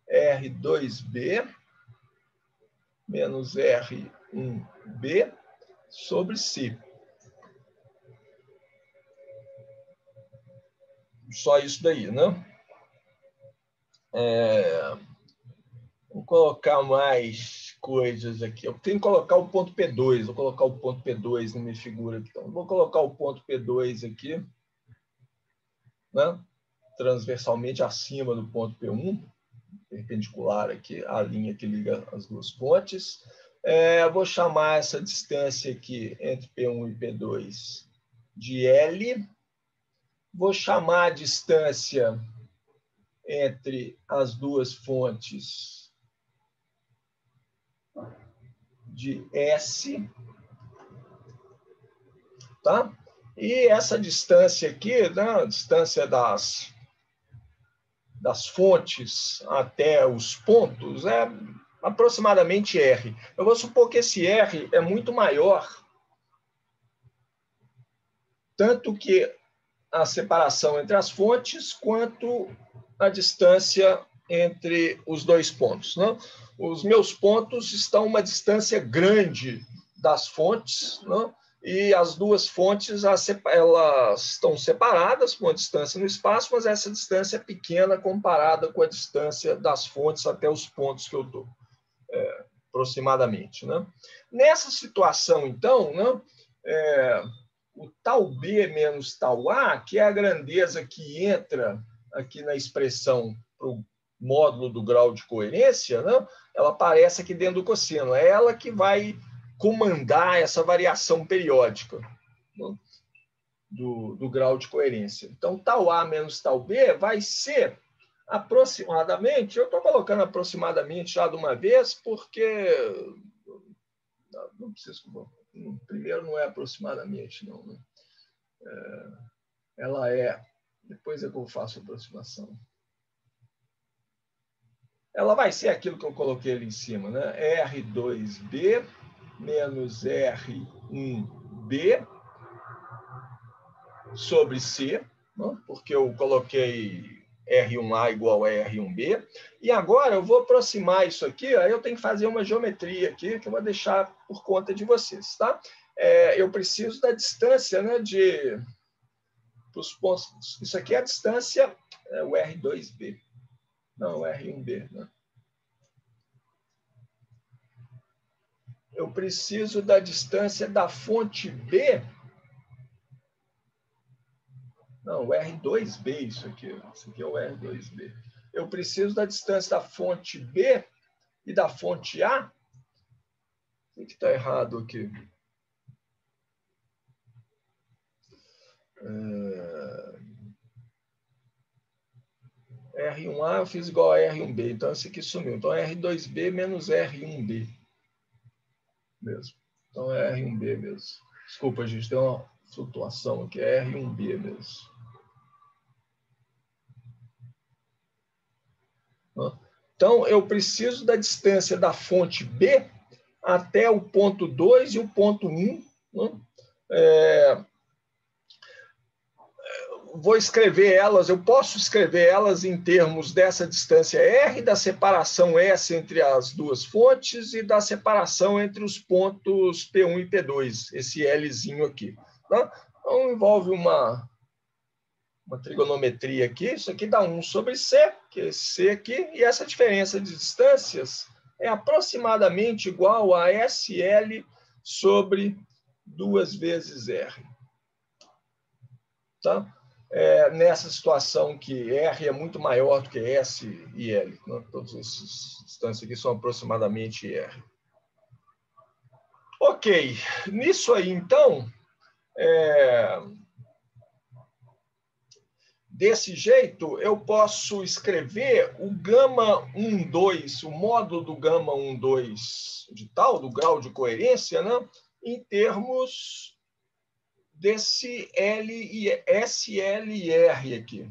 R2B menos R1B sobre C. Só isso daí, né? Vou colocar mais coisas aqui. Eu tenho que colocar o ponto P2. Vou colocar o ponto P2 na minha figura aqui. Então, vou colocar o ponto P2 aqui, né? Transversalmente acima do ponto P1, perpendicular aqui, a linha que liga as duas pontes. Vou chamar essa distância aqui entre P1 e P2 de L. Vou chamar a distância entre as duas fontes de S, tá? E essa distância aqui, né, a distância das fontes até os pontos, é aproximadamente R. Eu vou supor que esse R é muito maior, tanto que a separação entre as fontes, quanto a distância entre os dois pontos, né? Os meus pontos estão a uma distância grande das fontes, né? E as duas fontes elas estão separadas por uma distância no espaço, mas essa distância é pequena comparada com a distância das fontes até os pontos que eu estou, aproximadamente, né? Nessa situação, então, né, o tal B menos tal A, que é a grandeza que entra aqui na expressão para o módulo do grau de coerência, né? Ela aparece aqui dentro do cosseno. É ela que vai comandar essa variação periódica, né, do grau de coerência. Então, tal A menos tal B vai ser aproximadamente, eu estou colocando aproximadamente já de uma vez, porque não preciso Primeiro não é aproximadamente, não, né? Ela é, depois é que eu faço a aproximação. Ela vai ser aquilo que eu coloquei ali em cima, né? R2B menos R1B sobre C, né? Porque eu coloquei R1A igual a R1B. E agora eu vou aproximar isso aqui, aí eu tenho que fazer uma geometria aqui, que eu vou deixar por conta de vocês, tá? Eu preciso da distância, né, os pontos. Isso aqui é a distância, o R2B. Não, o R1B, né? Eu preciso da distância da fonte B. Não, o R2B, isso aqui. Isso aqui é o R2B. Eu preciso da distância da fonte B e da fonte A. O que está errado aqui? R1A eu fiz igual a R1B. Então, esse aqui sumiu. Então, R2B menos R1B. Mesmo. Então, é R1B mesmo. Desculpa, gente, tem uma flutuação aqui. É R1B mesmo. Então, eu preciso da distância da fonte B até o ponto 2 e o ponto 1. Né? Vou escrever elas, eu posso escrever elas em termos dessa distância R, da separação S entre as duas fontes e da separação entre os pontos P1 e P2, esse Lzinho aqui. Tá? Então, envolve uma trigonometria aqui, isso aqui dá 1 sobre C, que é esse C aqui, e essa diferença de distâncias é aproximadamente igual a SL sobre 2 vezes R. Tá? Nessa situação que R é muito maior do que S e L. Né? Todas essas distâncias aqui são aproximadamente R. Ok, nisso aí, então, desse jeito, eu posso escrever o gama 1,2, o módulo do gama 1,2 de tal, do grau de coerência, né? Em termos desse SL e R aqui.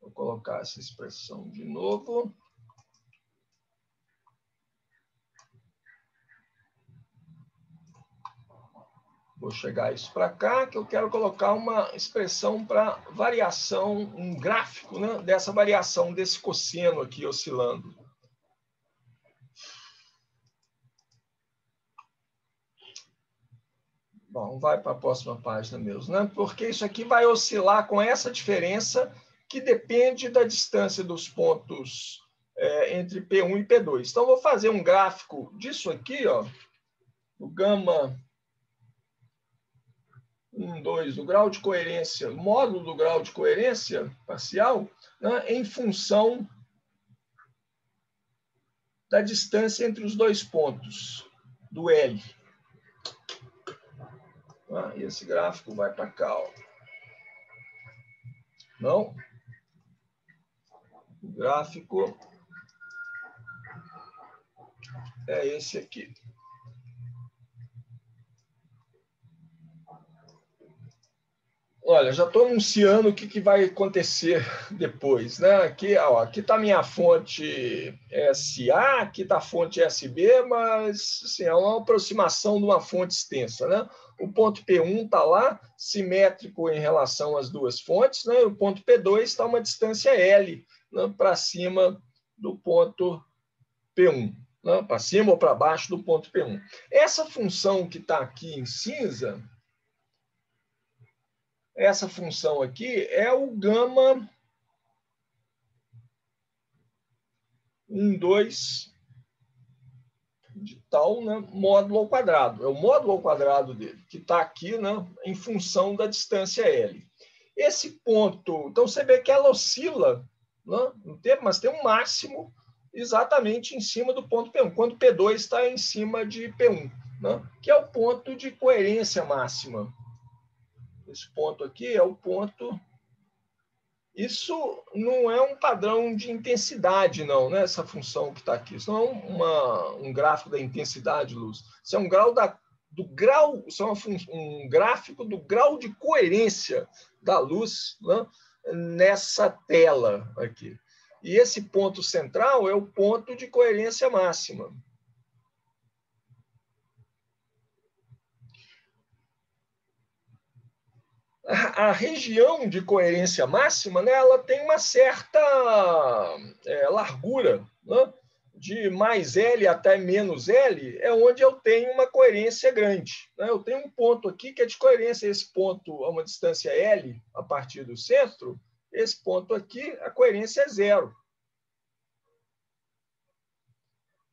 Vou colocar essa expressão de novo. Vou chegar isso para cá, que eu quero colocar uma expressão para variação, um gráfico, né, dessa variação desse cosseno aqui oscilando. Bom, vai para a próxima página mesmo, né? Porque isso aqui vai oscilar com essa diferença que depende da distância dos pontos entre P1 e P2. Então, vou fazer um gráfico disso aqui, ó, do gama 1,2, do grau de coerência, módulo do grau de coerência parcial, né, em função da distância entre os dois pontos, do L. E esse gráfico vai para cá. Ó. Não? O gráfico é esse aqui. Olha, já estou anunciando o que vai acontecer depois, né? Aqui está a minha fonte SA, aqui está a fonte SB, mas assim, é uma aproximação de uma fonte extensa, né? O ponto P1 está lá, simétrico em relação às duas fontes, né? O ponto P2 está uma distância L, né? Para cima do ponto P1, né? Para cima ou para baixo do ponto P1. Essa função que está aqui em cinza, essa função aqui é o gama 1,2 de tal, né, módulo ao quadrado. É o módulo ao quadrado dele, que está aqui, né, em função da distância L. Esse ponto, então você vê que ela oscila, né, no tempo, mas tem um máximo exatamente em cima do ponto P1, quando P2 está em cima de P1, né, que é o ponto de coerência máxima. Esse ponto aqui é o ponto... Isso não é um padrão de intensidade, não, né? Essa função que está aqui. Isso não é um gráfico da intensidade de luz. Isso é um grau da do grau, um gráfico do grau de coerência da luz, né, nessa tela aqui. E esse ponto central é o ponto de coerência máxima. A região de coerência máxima, né, ela tem uma certa largura, né? De mais L até menos L, é onde eu tenho uma coerência grande, né? Eu tenho um ponto aqui que é de coerência, esse ponto a uma distância L a partir do centro, esse ponto aqui, a coerência é zero.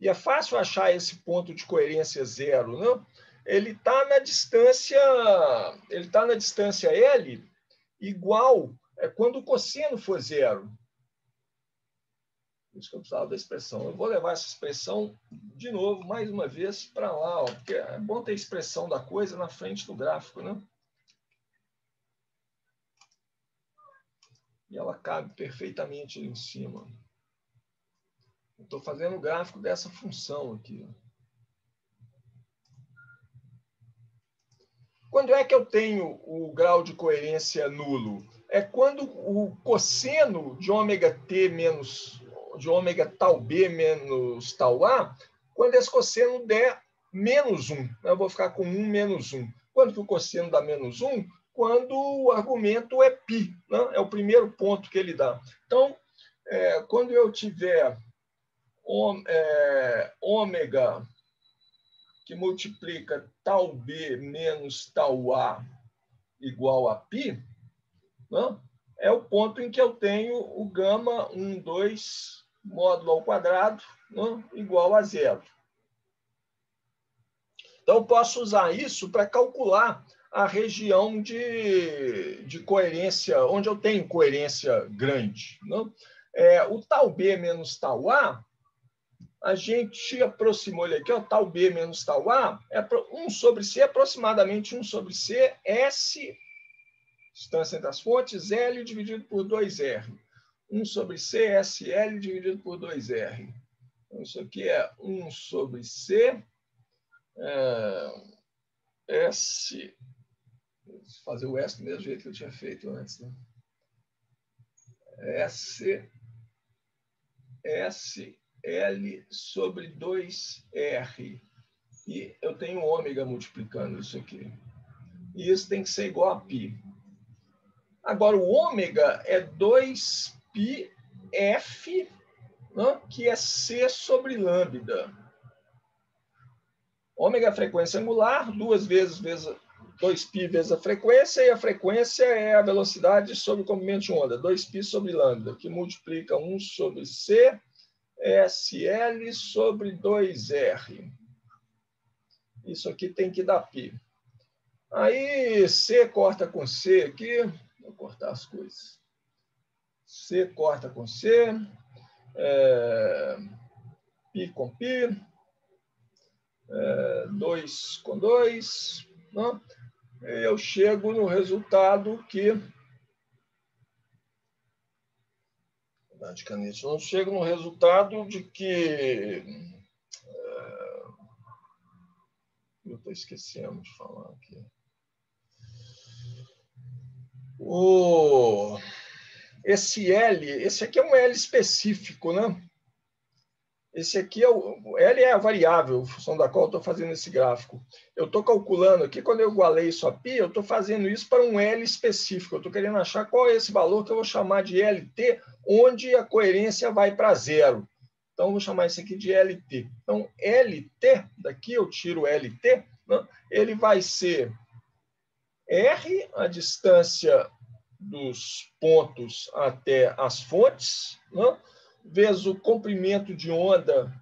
E é fácil achar esse ponto de coerência zero, né? Ele está na distância L igual quando o cosseno for zero. Por isso que eu precisava da expressão. Eu vou levar essa expressão de novo, mais uma vez, para lá, ó, porque é bom ter a expressão da coisa na frente do gráfico, né? E ela cabe perfeitamente ali em cima. Eu estou fazendo o gráfico dessa função aqui. Quando é que eu tenho o grau de coerência nulo? É quando o cosseno de ômega t menos de ômega tal b menos tal a, quando esse cosseno der menos 1. Eu vou ficar com 1 menos 1. Quando que o cosseno dá menos 1? Quando o argumento é π. Né? É o primeiro ponto que ele dá. Então, quando eu tiver ômega que multiplica tal b menos tal a igual a π, né? É o ponto em que eu tenho o gama 1, 2 módulo ao quadrado, né? Igual a zero. Então, eu posso usar isso para calcular a região de coerência, onde eu tenho coerência grande. Né? O tal b menos tal a gente aproximou ele aqui, ó, tal b menos tal a, 1 sobre c, aproximadamente 1 sobre c, S, distância entre as fontes, L dividido por 2R. 1 sobre c, SL dividido por 2R. Então, isso aqui é 1 sobre c, S, vou fazer o S do mesmo jeito que eu tinha feito antes, né? S, L sobre 2R. E eu tenho ômega multiplicando isso aqui. E isso tem que ser igual a π. Agora, o ômega é 2πf, né, que é c sobre lambda. Ômega é a frequência angular, 2π vezes a frequência, e a frequência é a velocidade sobre o comprimento de onda, 2π sobre lambda, que multiplica 1 sobre c, SL sobre 2R. Isso aqui tem que dar π. Aí, C corta com C aqui. Vou cortar as coisas. C corta com C. Π com π. 2 com 2. Né? Eu chego no resultado que... de caneta. Eu chego no resultado de que... eu estou esquecendo de falar aqui. Esse L, esse aqui é um L específico, né? Esse aqui L é a variável, em função da qual eu estou fazendo esse gráfico. Eu estou calculando aqui, quando eu igualei isso a π, eu estou fazendo isso para um L específico. Eu estou querendo achar qual é esse valor que eu vou chamar de LT, onde a coerência vai para zero. Então, eu vou chamar isso aqui de LT. Então, LT, daqui eu tiro LT, né? Ele vai ser R, a distância dos pontos até as fontes, né? Vezes o comprimento de onda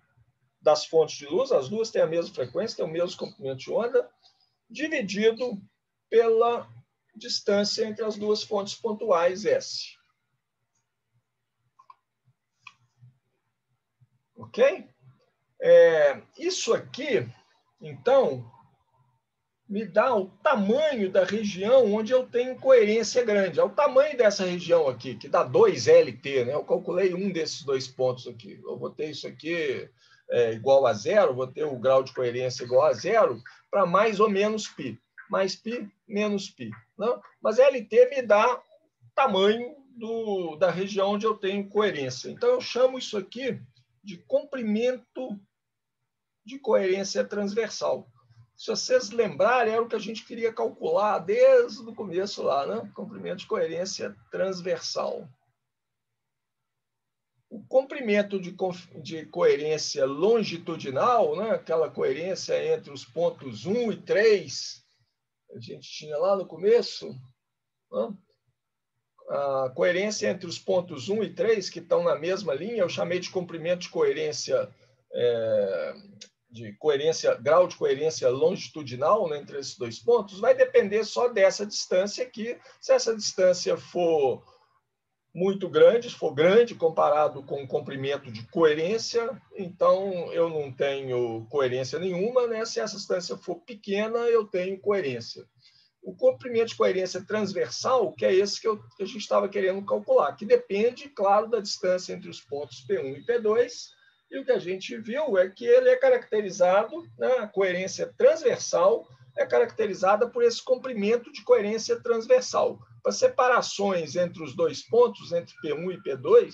das fontes de luz, as duas têm a mesma frequência, têm o mesmo comprimento de onda, dividido pela distância entre as duas fontes pontuais, S. Ok? Isso aqui, então, me dá o tamanho da região onde eu tenho coerência grande. É o tamanho dessa região aqui, que dá 2LT, né? Eu calculei um desses dois pontos aqui. Eu botei isso aqui igual a zero, vou ter o grau de coerência igual a zero para mais ou menos π. Mais π, menos π. Não? Mas LT me dá tamanho da região onde eu tenho coerência. Então, eu chamo isso aqui de comprimento de coerência transversal. Se vocês lembrarem, era o que a gente queria calcular desde o começo lá, né? Comprimento de coerência transversal. O comprimento de coerência longitudinal, né? Aquela coerência entre os pontos 1 e 3, a gente tinha lá no começo, né? A coerência entre os pontos 1 e 3, que estão na mesma linha, eu chamei de comprimento de coerência, grau de coerência longitudinal, né, entre esses dois pontos, vai depender só dessa distância aqui. Se essa distância for muito grande, se for grande comparado com o comprimento de coerência, então eu não tenho coerência nenhuma, né? Se essa distância for pequena, eu tenho coerência. O comprimento de coerência transversal, que é esse que a gente estava querendo calcular, que depende, claro, da distância entre os pontos P1 e P2, e o que a gente viu é que ele é caracterizado, né, a coerência transversal é caracterizada por esse comprimento de coerência transversal. Para separações entre os dois pontos, entre P1 e P2,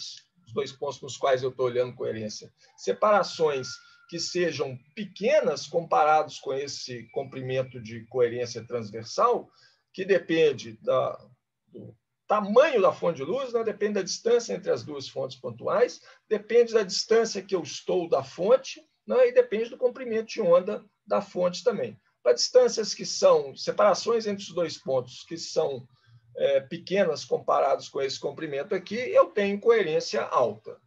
os dois pontos nos quais eu estou olhando coerência, separações que sejam pequenas comparados com esse comprimento de coerência transversal, que depende do tamanho da fonte de luz, né? Depende da distância entre as duas fontes pontuais, depende da distância que eu estou da fonte, né? E depende do comprimento de onda da fonte também. Para distâncias que são separações entre os dois pontos que são pequenas comparados com esse comprimento aqui, eu tenho coerência alta.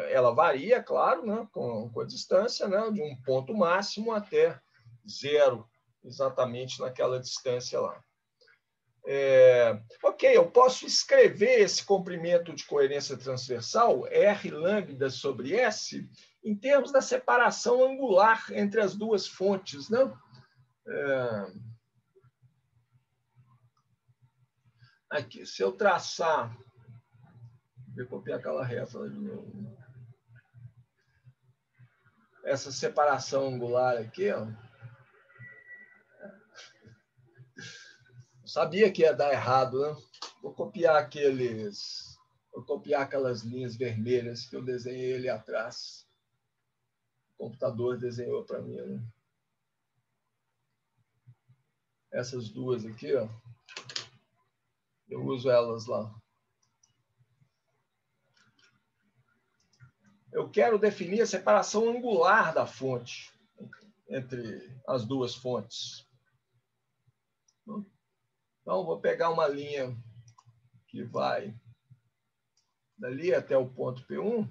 Ela varia, claro, né, com a distância, né, de um ponto máximo até zero, exatamente naquela distância lá. Ok, eu posso escrever esse comprimento de coerência transversal, R lambda sobre S, em termos da separação angular entre as duas fontes, né? Aqui, se eu traçar... Vou copiar aquela reta lá de novo. Essa separação angular aqui, ó. Eu sabia que ia dar errado, né? Vou copiar aquelas linhas vermelhas que eu desenhei ali atrás. O computador desenhou para mim, né? Essas duas aqui, ó. Eu uso elas lá. Eu quero definir a separação angular da fonte entre as duas fontes. Então, vou pegar uma linha que vai dali até o ponto P1.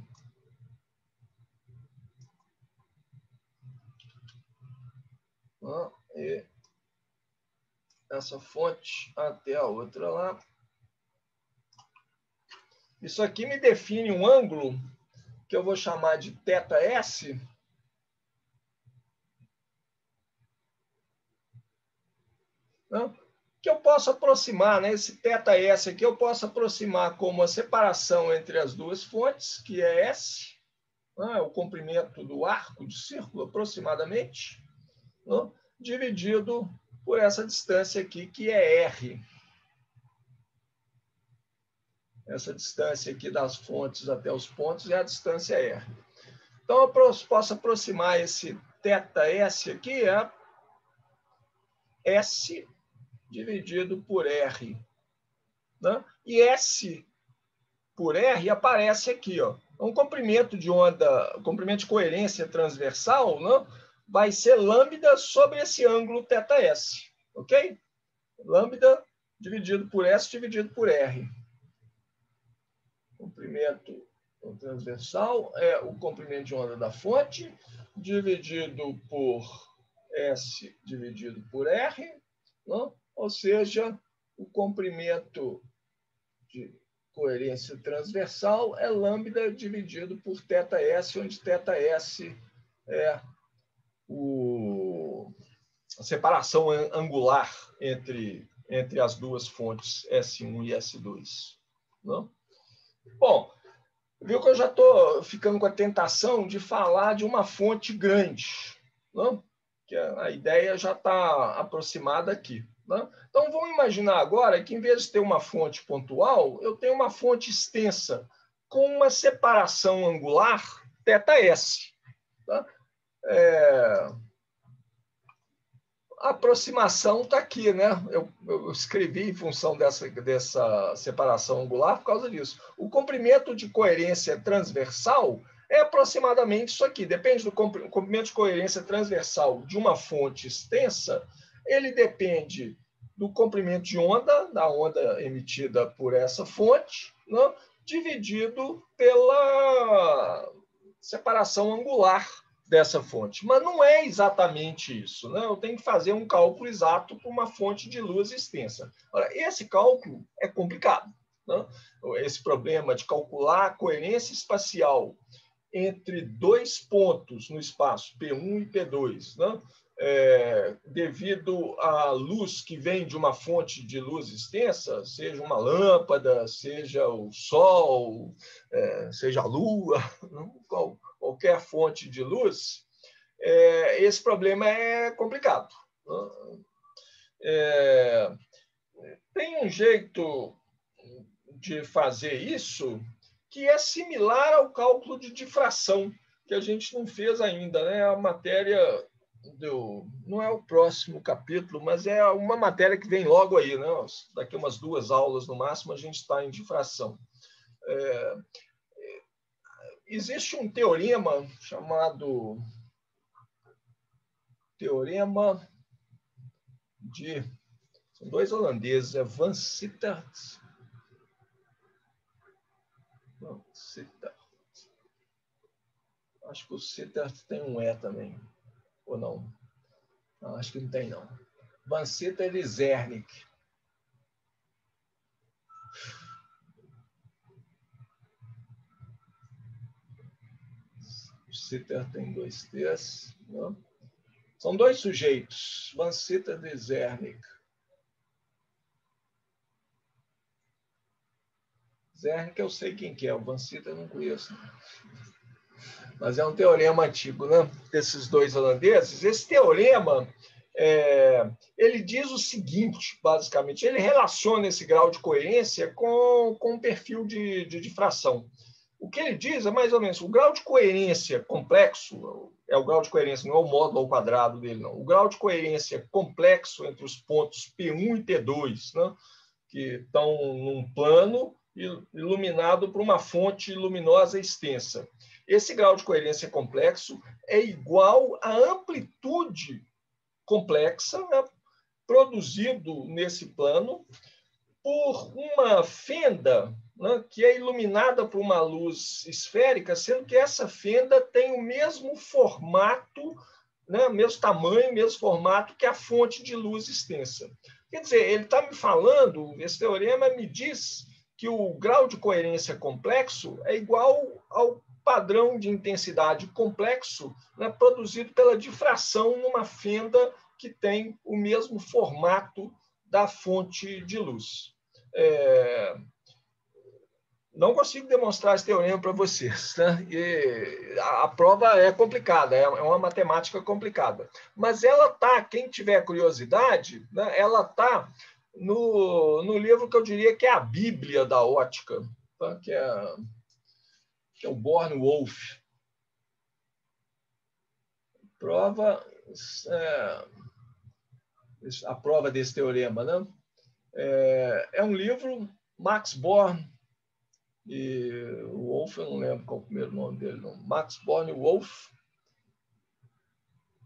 E essa fonte até a outra lá. Isso aqui me define um ângulo que eu vou chamar de θS, né? Que eu posso aproximar, né? Esse θS aqui eu posso aproximar como a separação entre as duas fontes, que é S, né? O comprimento do arco do círculo, aproximadamente, né? Dividido por essa distância aqui, que é R. Essa distância aqui das fontes até os pontos é a distância R. Então, eu posso aproximar esse θS aqui, é S dividido por R. Né? E S por R aparece aqui. Ó. Então, o comprimento de onda, o comprimento de coerência transversal, né, vai ser lambda sobre esse ângulo θS. Ok? Lambda dividido por S dividido por R. Comprimento transversal é o comprimento de onda da fonte dividido por S dividido por R, né? Ou seja, o comprimento de coerência transversal é lambda dividido por θS, onde θS é a separação angular entre as duas fontes S1 e S2. Não? Bom, Viu que eu já estou ficando com a tentação de falar de uma fonte grande, não? Que a ideia já está aproximada aqui. Não? Então, vamos imaginar agora que, em vez de ter uma fonte pontual, eu tenho uma fonte extensa com uma separação angular θs. Tá? A aproximação está aqui, né? Eu escrevi em função dessa separação angular por causa disso. O comprimento de coerência transversal é aproximadamente isso aqui. Depende do comprimento de coerência transversal de uma fonte extensa, ele depende do comprimento de onda, da onda emitida por essa fonte, né? Dividido pela separação angular dessa fonte. Mas não é exatamente isso, né? Eu tenho que fazer um cálculo exato para uma fonte de luz extensa. Ora, esse cálculo é complicado, né? Esse problema de calcular a coerência espacial entre dois pontos no espaço P1 e P2, né? Devido à luz que vem de uma fonte de luz extensa, seja uma lâmpada, seja o Sol, seja a Lua, qualquer fonte de luz, esse problema é complicado. Tem um jeito de fazer isso que é similar ao cálculo de difração, que a gente não fez ainda, né? A matéria não é o próximo capítulo, mas é uma matéria que vem logo aí, né? Daqui umas 2 aulas no máximo a gente está em difração. Existe um teorema chamado teorema de... São 2 holandeses, Van Sittert. Acho que o Sittert tem um E também, ou não? Não, acho que não tem, não. Van Sittert e Zernike. O Sittert tem 2 T's. Não? São 2 sujeitos, Van Sittert e Zernike. Zernike eu sei quem que é, o Van Sittert eu não conheço. Mas é um teorema antigo, né? Desses 2 holandeses. Esse teorema, ele diz o seguinte, basicamente, ele relaciona esse grau de coerência com um perfil de difração. O que ele diz é mais ou menos, o grau de coerência complexo, é o grau de coerência, não é o módulo ao quadrado dele, não. O grau de coerência complexo entre os pontos P1 e P2, né? Que estão num plano iluminado por uma fonte luminosa extensa. Esse grau de coerência complexo é igual à amplitude complexa, né, produzido nesse plano por uma fenda, né, que é iluminada por uma luz esférica, sendo que essa fenda tem o mesmo formato, né, mesmo tamanho, mesmo formato que a fonte de luz extensa. Quer dizer, ele está me falando, esse teorema me diz que o grau de coerência complexo é igual ao padrão de intensidade complexo, né, produzido pela difração numa fenda que tem o mesmo formato da fonte de luz. Não consigo demonstrar esse teorema para vocês, né? E a prova é complicada, é uma matemática complicada. Mas ela está, quem tiver curiosidade, né, ela está no livro que eu diria que é a Bíblia da ótica, tá? que é o Born-Wolf. A prova desse teorema, né? É um livro, Max Born e o Wolf, eu não lembro qual é o primeiro nome dele, não. Max Born e Wolf,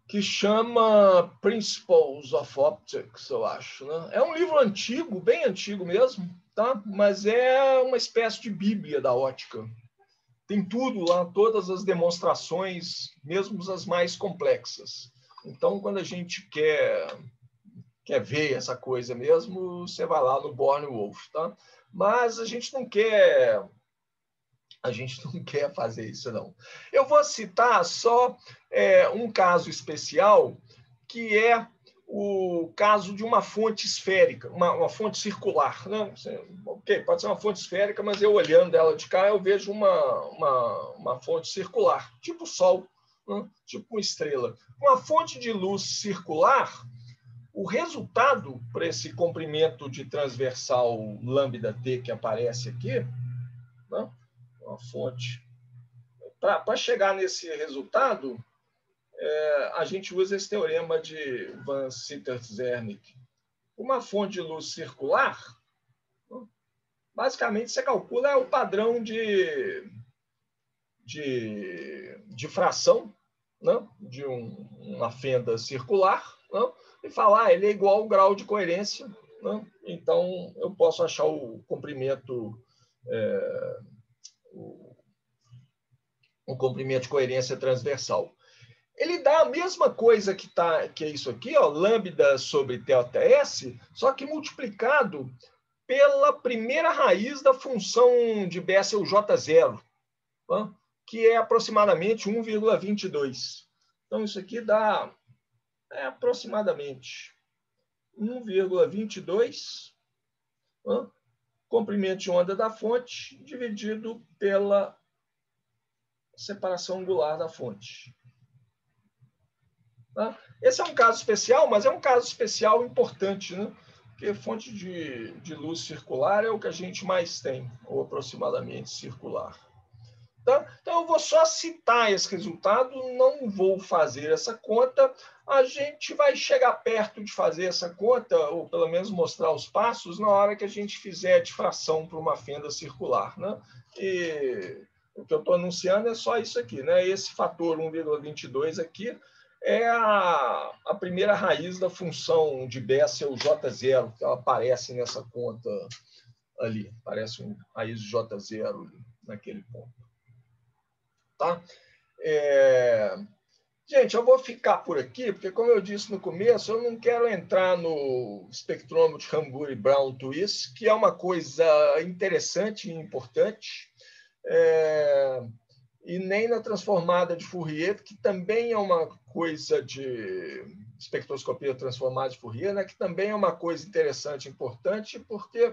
que chama Principles of Optics, eu acho. Né? É um livro antigo, bem antigo mesmo, tá? Mas é uma espécie de Bíblia da ótica. Tem tudo lá, todas as demonstrações, mesmo as mais complexas. Então, quando a gente quer ver essa coisa mesmo, você vai lá no Born-Wolf, tá? Mas a gente não quer fazer isso, não. Eu vou citar só um caso especial, que é o caso de uma fonte esférica, uma fonte circular, né? Ok, pode ser uma fonte esférica, mas eu olhando ela de cá, eu vejo uma fonte circular, tipo o Sol, né? Tipo uma estrela. Uma fonte de luz circular, o resultado para esse comprimento de transversal lambda-t que aparece aqui, né? Uma fonte. Para chegar nesse resultado, a gente usa esse teorema de Van Sitters-Zernike. Uma fonte de luz circular, basicamente você calcula o padrão de difração, né? De uma fenda circular, né? E falar ele é igual ao grau de coerência, né? Então eu posso achar o comprimento o comprimento de coerência transversal. Ele dá a mesma coisa que é isso aqui, ó, lambda sobre ΔS, só que multiplicado pela primeira raiz da função de Bessel-J0, tá? Que é aproximadamente 1,22. Então, isso aqui dá aproximadamente 1,22, tá? Comprimento de onda da fonte dividido pela separação angular da fonte. Tá? Esse é um caso especial, mas é um caso especial importante, né? Porque fonte de luz circular é o que a gente mais tem, ou aproximadamente circular. Tá? Então, eu vou só citar esse resultado, não vou fazer essa conta. A gente vai chegar perto de fazer essa conta, ou pelo menos mostrar os passos, na hora que a gente fizer a difração para uma fenda circular. Né? E o que eu estou anunciando é só isso aqui. Né? Esse fator 1,22 aqui é a primeira raiz da função de Bessel J0, que ela aparece nessa conta ali. Parece um raiz de J0 naquele ponto. Tá? Gente, eu vou ficar por aqui, porque, como eu disse no começo, eu não quero entrar no espectrômetro de Hamburg-Brown Twist, que é uma coisa interessante e importante, e nem na transformada de Fourier, que também é uma coisa de espectroscopia transformada de Fourier, né, que também é uma coisa interessante e importante, porque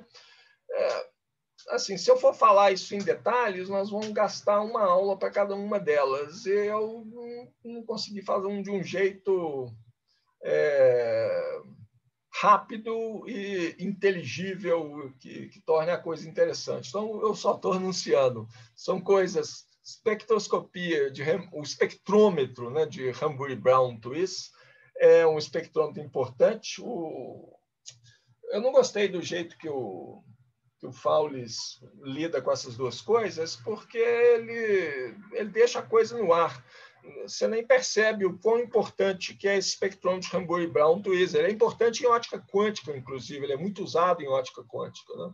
assim, se eu for falar isso em detalhes, nós vamos gastar uma aula para cada uma delas. Eu não consegui fazer de um jeito rápido e inteligível que torne a coisa interessante. Então, eu só estou anunciando. São coisas, espectroscopia, o espectrômetro, né, de Hamburg-Brown Twist é um espectrômetro importante. Eu não gostei do jeito que o Faules lida com essas duas coisas, porque ele deixa a coisa no ar. Você nem percebe o quão importante que é esse espectrômetro de Hamburg-Brown Twist. Ele é importante em ótica quântica, inclusive, ele é muito usado em ótica quântica. Né?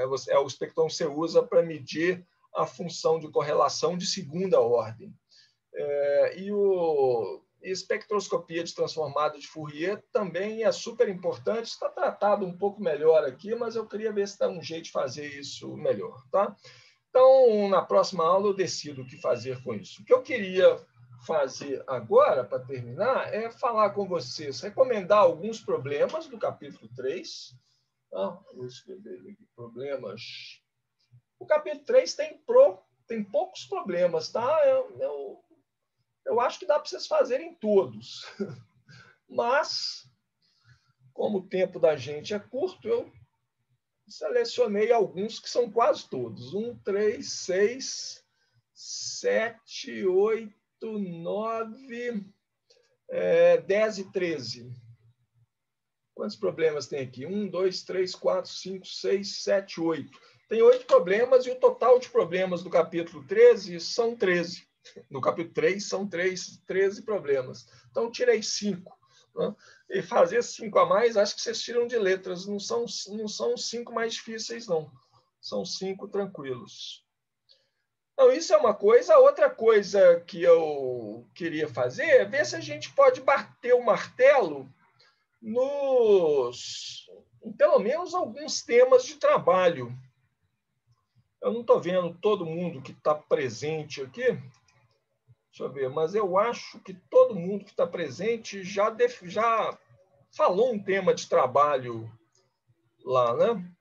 O espectrômetro que você usa para medir a função de correlação de segunda ordem. E espectroscopia de transformada de Fourier também é super importante. Está tratado um pouco melhor aqui, mas eu queria ver se dá um jeito de fazer isso melhor. Tá? Então, na próxima aula, eu decido o que fazer com isso. O que eu queria fazer agora, para terminar, é falar com vocês, recomendar alguns problemas do capítulo 3. Vou escrever aqui problemas. O capítulo 3 tem poucos problemas, tá? Eu acho que dá para vocês fazerem todos. Mas, como o tempo da gente é curto, eu selecionei alguns que são quase todos. 1, 3, 6, 7, 8, 9, 10 e 13. Quantos problemas tem aqui? 1, 2, 3, 4, 5, 6, 7, 8. Tem 8 problemas e o total de problemas do capítulo 13 são 13. No capítulo 3 são 13 problemas. Então, tirei 5. Né? E fazer 5 a mais, acho que vocês tiram de letras. Não são 5 mais difíceis, não. São 5 tranquilos. Então, isso é uma coisa. Outra coisa que eu queria fazer é ver se a gente pode bater o martelo em pelo menos alguns temas de trabalho. Eu não estou vendo todo mundo que está presente aqui. Deixa eu ver, mas eu acho que todo mundo que está presente já falou um tema de trabalho lá, né?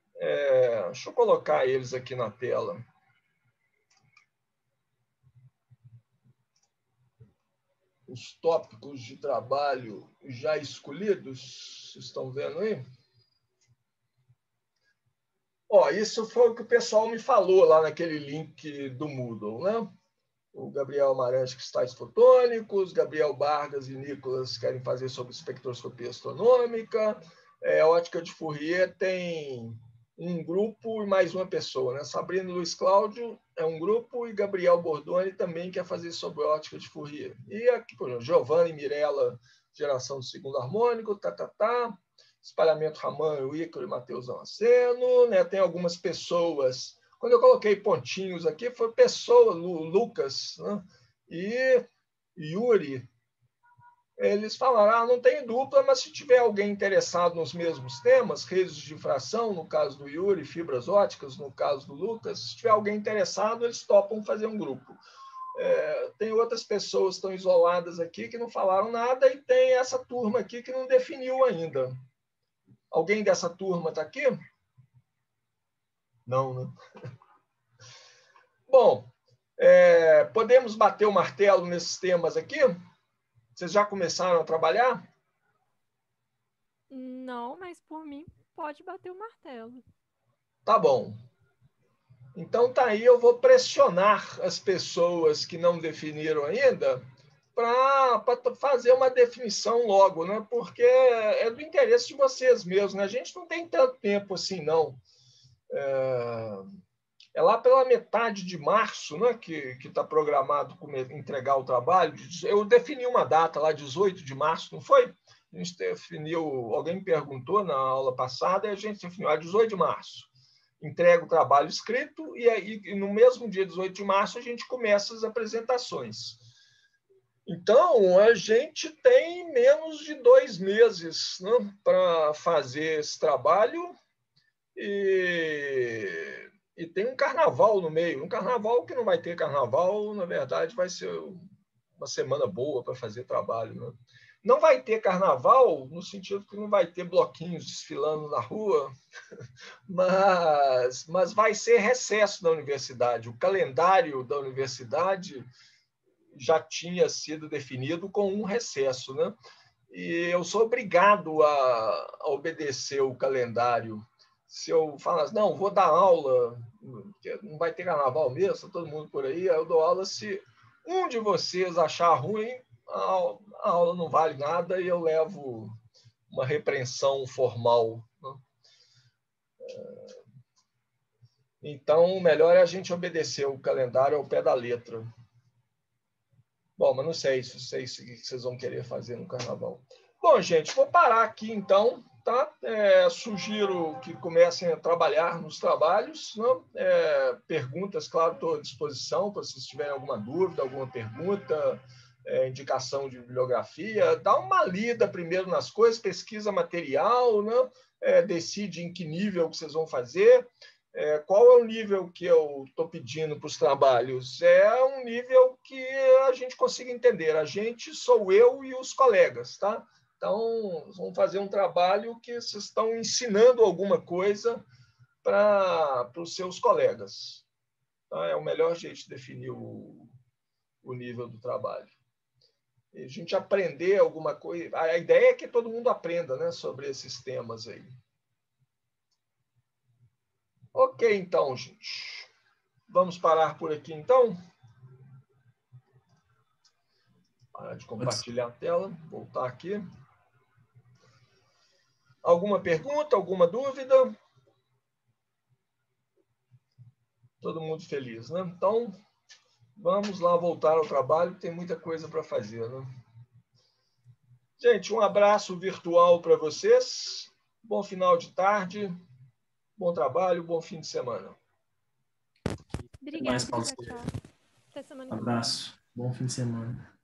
Deixa eu colocar eles aqui na tela. Os tópicos de trabalho já escolhidos, vocês estão vendo aí? Isso foi o que o pessoal me falou lá naquele link do Moodle, né? O Gabriel Amarante, cristais fotônicos, Gabriel Vargas e Nicolas querem fazer sobre espectroscopia astronômica, a ótica de Fourier tem um grupo e mais uma pessoa, né? Sabrina Luiz Cláudio é um grupo e Gabriel Bordoni também quer fazer sobre ótica de Fourier. E aqui, por exemplo, Giovanni Mirella, geração do segundo harmônico, espalhamento Raman, Ícaro e Matheus Damasceno, né? Tem algumas pessoas. Quando eu coloquei pontinhos aqui, foi pessoa, Lucas, né? E Yuri. Eles falaram, não tem dupla, mas se tiver alguém interessado nos mesmos temas, redes de difração, no caso do Yuri, fibras óticas, no caso do Lucas, se tiver alguém interessado, eles topam fazer um grupo. Tem outras pessoas que estão isoladas aqui que não falaram nada e tem essa turma aqui que não definiu ainda. Alguém dessa turma está aqui? Não, né? Bom, podemos bater o martelo nesses temas aqui? Vocês já começaram a trabalhar? Não, mas por mim pode bater o martelo. Tá bom. Então tá aí, eu vou pressionar as pessoas que não definiram ainda para fazer uma definição logo, né? Porque é do interesse de vocês mesmos, né? A gente não tem tanto tempo assim, não. É lá pela metade de março, né, que está programado entregar o trabalho. Eu defini uma data lá, 18 de março, não foi? A gente definiu, alguém me perguntou na aula passada, e a gente definiu, 18 de março. Entrega o trabalho escrito, e aí, no mesmo dia 18 de março, a gente começa as apresentações. Então, a gente tem menos de 2 meses, né, para fazer esse trabalho, e tem um carnaval no meio. Um carnaval que não vai ter carnaval, na verdade, vai ser uma semana boa para fazer trabalho, né? Não vai ter carnaval no sentido que não vai ter bloquinhos desfilando na rua, mas vai ser recesso da universidade. O calendário da universidade já tinha sido definido com um recesso, né? E eu sou obrigado a obedecer o calendário. Se eu falasse, não, vou dar aula, não vai ter carnaval mesmo, está todo mundo por aí, eu dou aula. Se um de vocês achar ruim, a aula não vale nada e eu levo uma repreensão formal, né? Então, o melhor é a gente obedecer o calendário ao pé da letra. Bom, mas não sei se vocês vão querer fazer no carnaval. Bom, gente, vou parar aqui então, tá? Sugiro que comecem a trabalhar nos trabalhos, né? Perguntas, claro, estou à disposição para vocês tiverem alguma dúvida, alguma pergunta, indicação de bibliografia. Dá uma lida primeiro nas coisas, pesquisa material, né? Decide em que nível que vocês vão fazer. Qual é o nível que eu estou pedindo para os trabalhos? É um nível que a gente consiga entender. A gente sou eu e os colegas, tá? Então, vamos fazer um trabalho que vocês estão ensinando alguma coisa para os seus colegas. Tá? É o melhor jeito de definir o nível do trabalho. E a gente aprender alguma coisa. A ideia é que todo mundo aprenda, né, sobre esses temas aí. Ok, então, gente. Vamos parar por aqui, então. Parar de compartilhar a tela. Voltar aqui. Alguma pergunta? Alguma dúvida? Todo mundo feliz, né? Então, vamos lá voltar ao trabalho. Tem muita coisa para fazer, né? Gente, um abraço virtual para vocês. Bom final de tarde. Bom trabalho. Bom fim de semana. Obrigada, tchau. Até semana que vem. Abraço. Bom fim de semana.